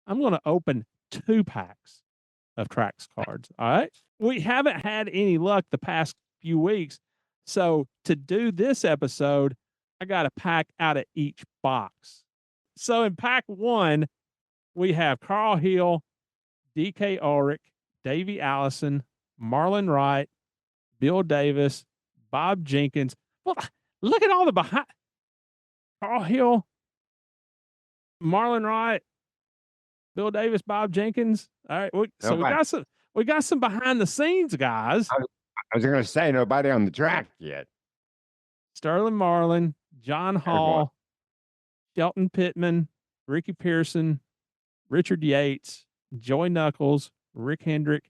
I'm going to open 2 packs of Trax cards. All right. We haven't had any luck the past few weeks. So to do this episode, I got a pack out of each box. So in pack 1, we have Carl Hill, DK Ulrich, Davey Allison, Marlon Wright, Bill Davis, Bob Jenkins. Well, look at all the behind. Carl Hill, Marlon Wright, Bill Davis, Bob Jenkins. All right. We got some behind the scenes guys. I was going to say nobody on the track yet. Sterling Marlin, John Hall, Shelton Pittman, Ricky Pearson, Richard Yates, Joey Knuckles, Rick Hendrick,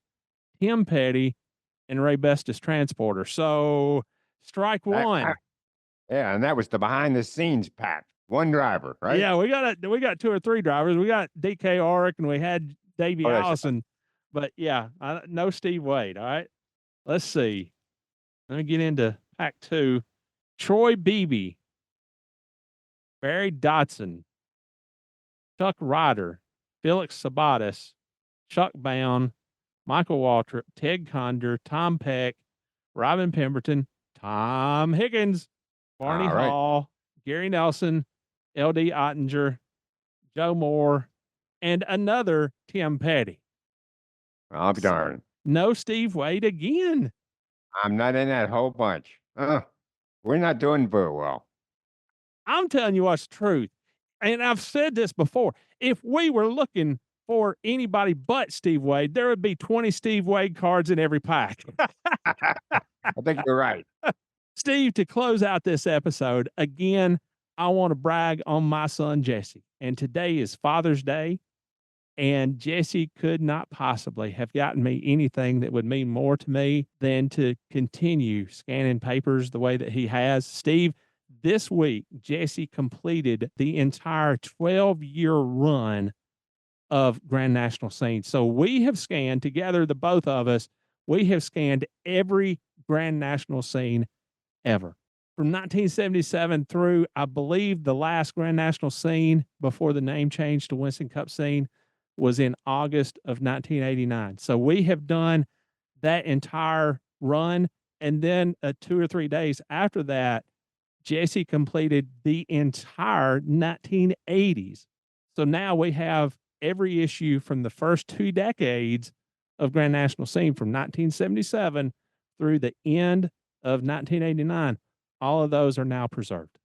Tim Petty, and Ray Bestis Transporter. So strike one. And that was the behind the scenes pack. One driver, right? Yeah, we got 2 or 3 drivers. We got DK Ulrich and we had Davey Allison, but yeah, no Steve Wade. All right, let's see. Let me get into pack 2. Troy Beebe, Barry Dodson, Chuck Ryder, Felix Sabatis, Chuck Bound, Michael Waltrip, Ted Conder, Tom Peck, Robin Pemberton, Tom Higgins, Barney Hall, Gary Nelson, L.D. Ottinger, Joe Moore, and another Tim Petty. I'll be darned. No Steve Wade again. I'm not in that whole bunch. We're not doing very well. I'm telling you what's the truth. And I've said this before. If we were looking for anybody but Steve Wade, there would be 20 Steve Wade cards in every pack. I think you're right. Steve, to close out this episode, again, I want to brag on my son, Jesse. And today is Father's Day. And Jesse could not possibly have gotten me anything that would mean more to me than to continue scanning papers the way that he has. Steve, this week, Jesse completed the entire 12-year run of Grand National Scene. So we have scanned together, the both of us, we have scanned every Grand National Scene ever. From 1977 through, I believe, the last Grand National Scene before the name change to Winston Cup Scene was in August of 1989. So we have done that entire run. And then 2 or 3 days after that, Jesse completed the entire 1980s. So now we have every issue from the first 2 decades of Grand National Scene from 1977 through the end of 1989. All of those are now preserved.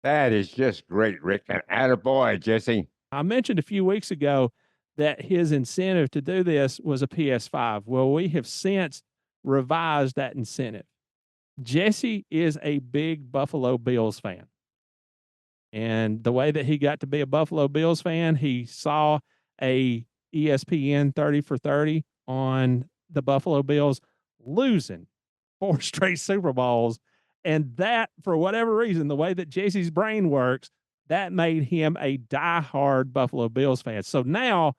That is just great, Rick. And attaboy, Jesse. I mentioned a few weeks ago that his incentive to do this was a PS5. Well, we have since revised that incentive. Jesse is a big Buffalo Bills fan. And the way that he got to be a Buffalo Bills fan, he saw a ESPN 30 for 30 on the Buffalo Bills losing 4 straight Super Bowls. And that, for whatever reason, the way that Jesse's brain works, that made him a diehard Buffalo Bills fan. So now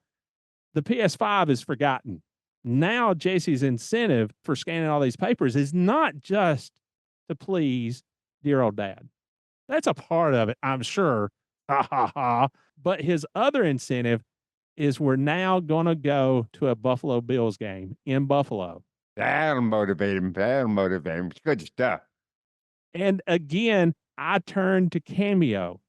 the PS5 is forgotten. Now Jesse's incentive for scanning all these papers is not just to please dear old dad. That's a part of it, I'm sure. But his other incentive is we're now going to go to a Buffalo Bills game in Buffalo. That'll motivate him. It's good stuff. And again, I turned to Cameo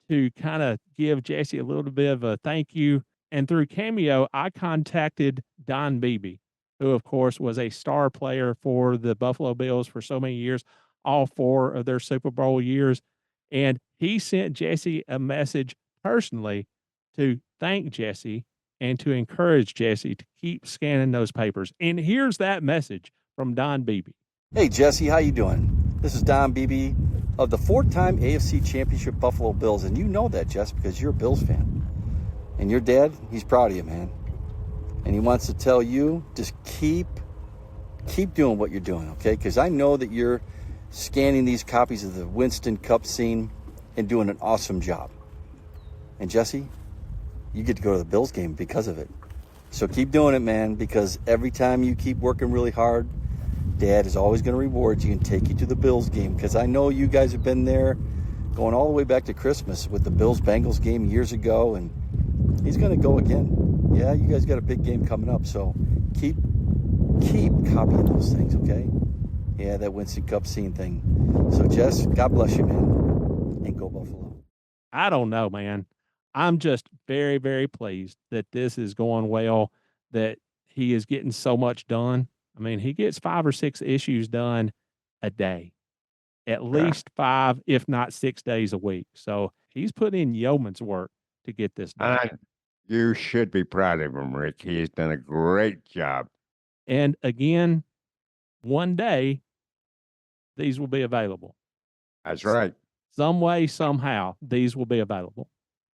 to kind of give Jesse a little bit of a thank you. And through Cameo, I contacted Don Beebe, who, of course, was a star player for the Buffalo Bills for so many years, all 4 of their Super Bowl years. And he sent Jesse a message personally to thank Jesse and to encourage Jesse to keep scanning those papers. And here's that message from Don Beebe. Hey, Jesse, how you doing? This is Don Beebe of the 4-time AFC Championship Buffalo Bills. And you know that, Jess, because you're a Bills fan. And your dad, he's proud of you, man. And he wants to tell you, just keep doing what you're doing, okay? Because I know that you're scanning these copies of the Winston Cup Scene and doing an awesome job. And Jesse, you get to go to the Bills game because of it. So keep doing it, man, because every time you keep working really hard, Dad is always going to reward you and take you to the Bills game. Because I know you guys have been there going all the way back to Christmas with the Bills-Bengals game years ago, and he's going to go again. Yeah, you guys got a big game coming up, so keep copying those things, okay? Yeah, that Winston Cup Scene thing. So, Jess, God bless you, man, and go Buffalo. I don't know, man. I'm just very, very pleased that this is going well, that he is getting so much done. I mean, he gets 5 or 6 issues done a day, at least 5, if not 6 days a week. So he's put in yeoman's work to get this done. You should be proud of him, Rick. He has done a great job. And again, one day, these will be available. That's right. Some way, somehow, these will be available.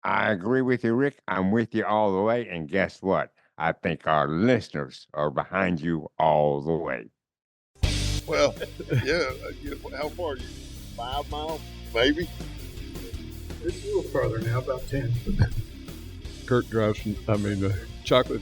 I agree with you, Rick. I'm with you all the way. And guess what? I think our listeners are behind you all the way. Well, yeah. How far are you? 5 miles, maybe? It's a little further now, about 10. Kirk drives, chocolate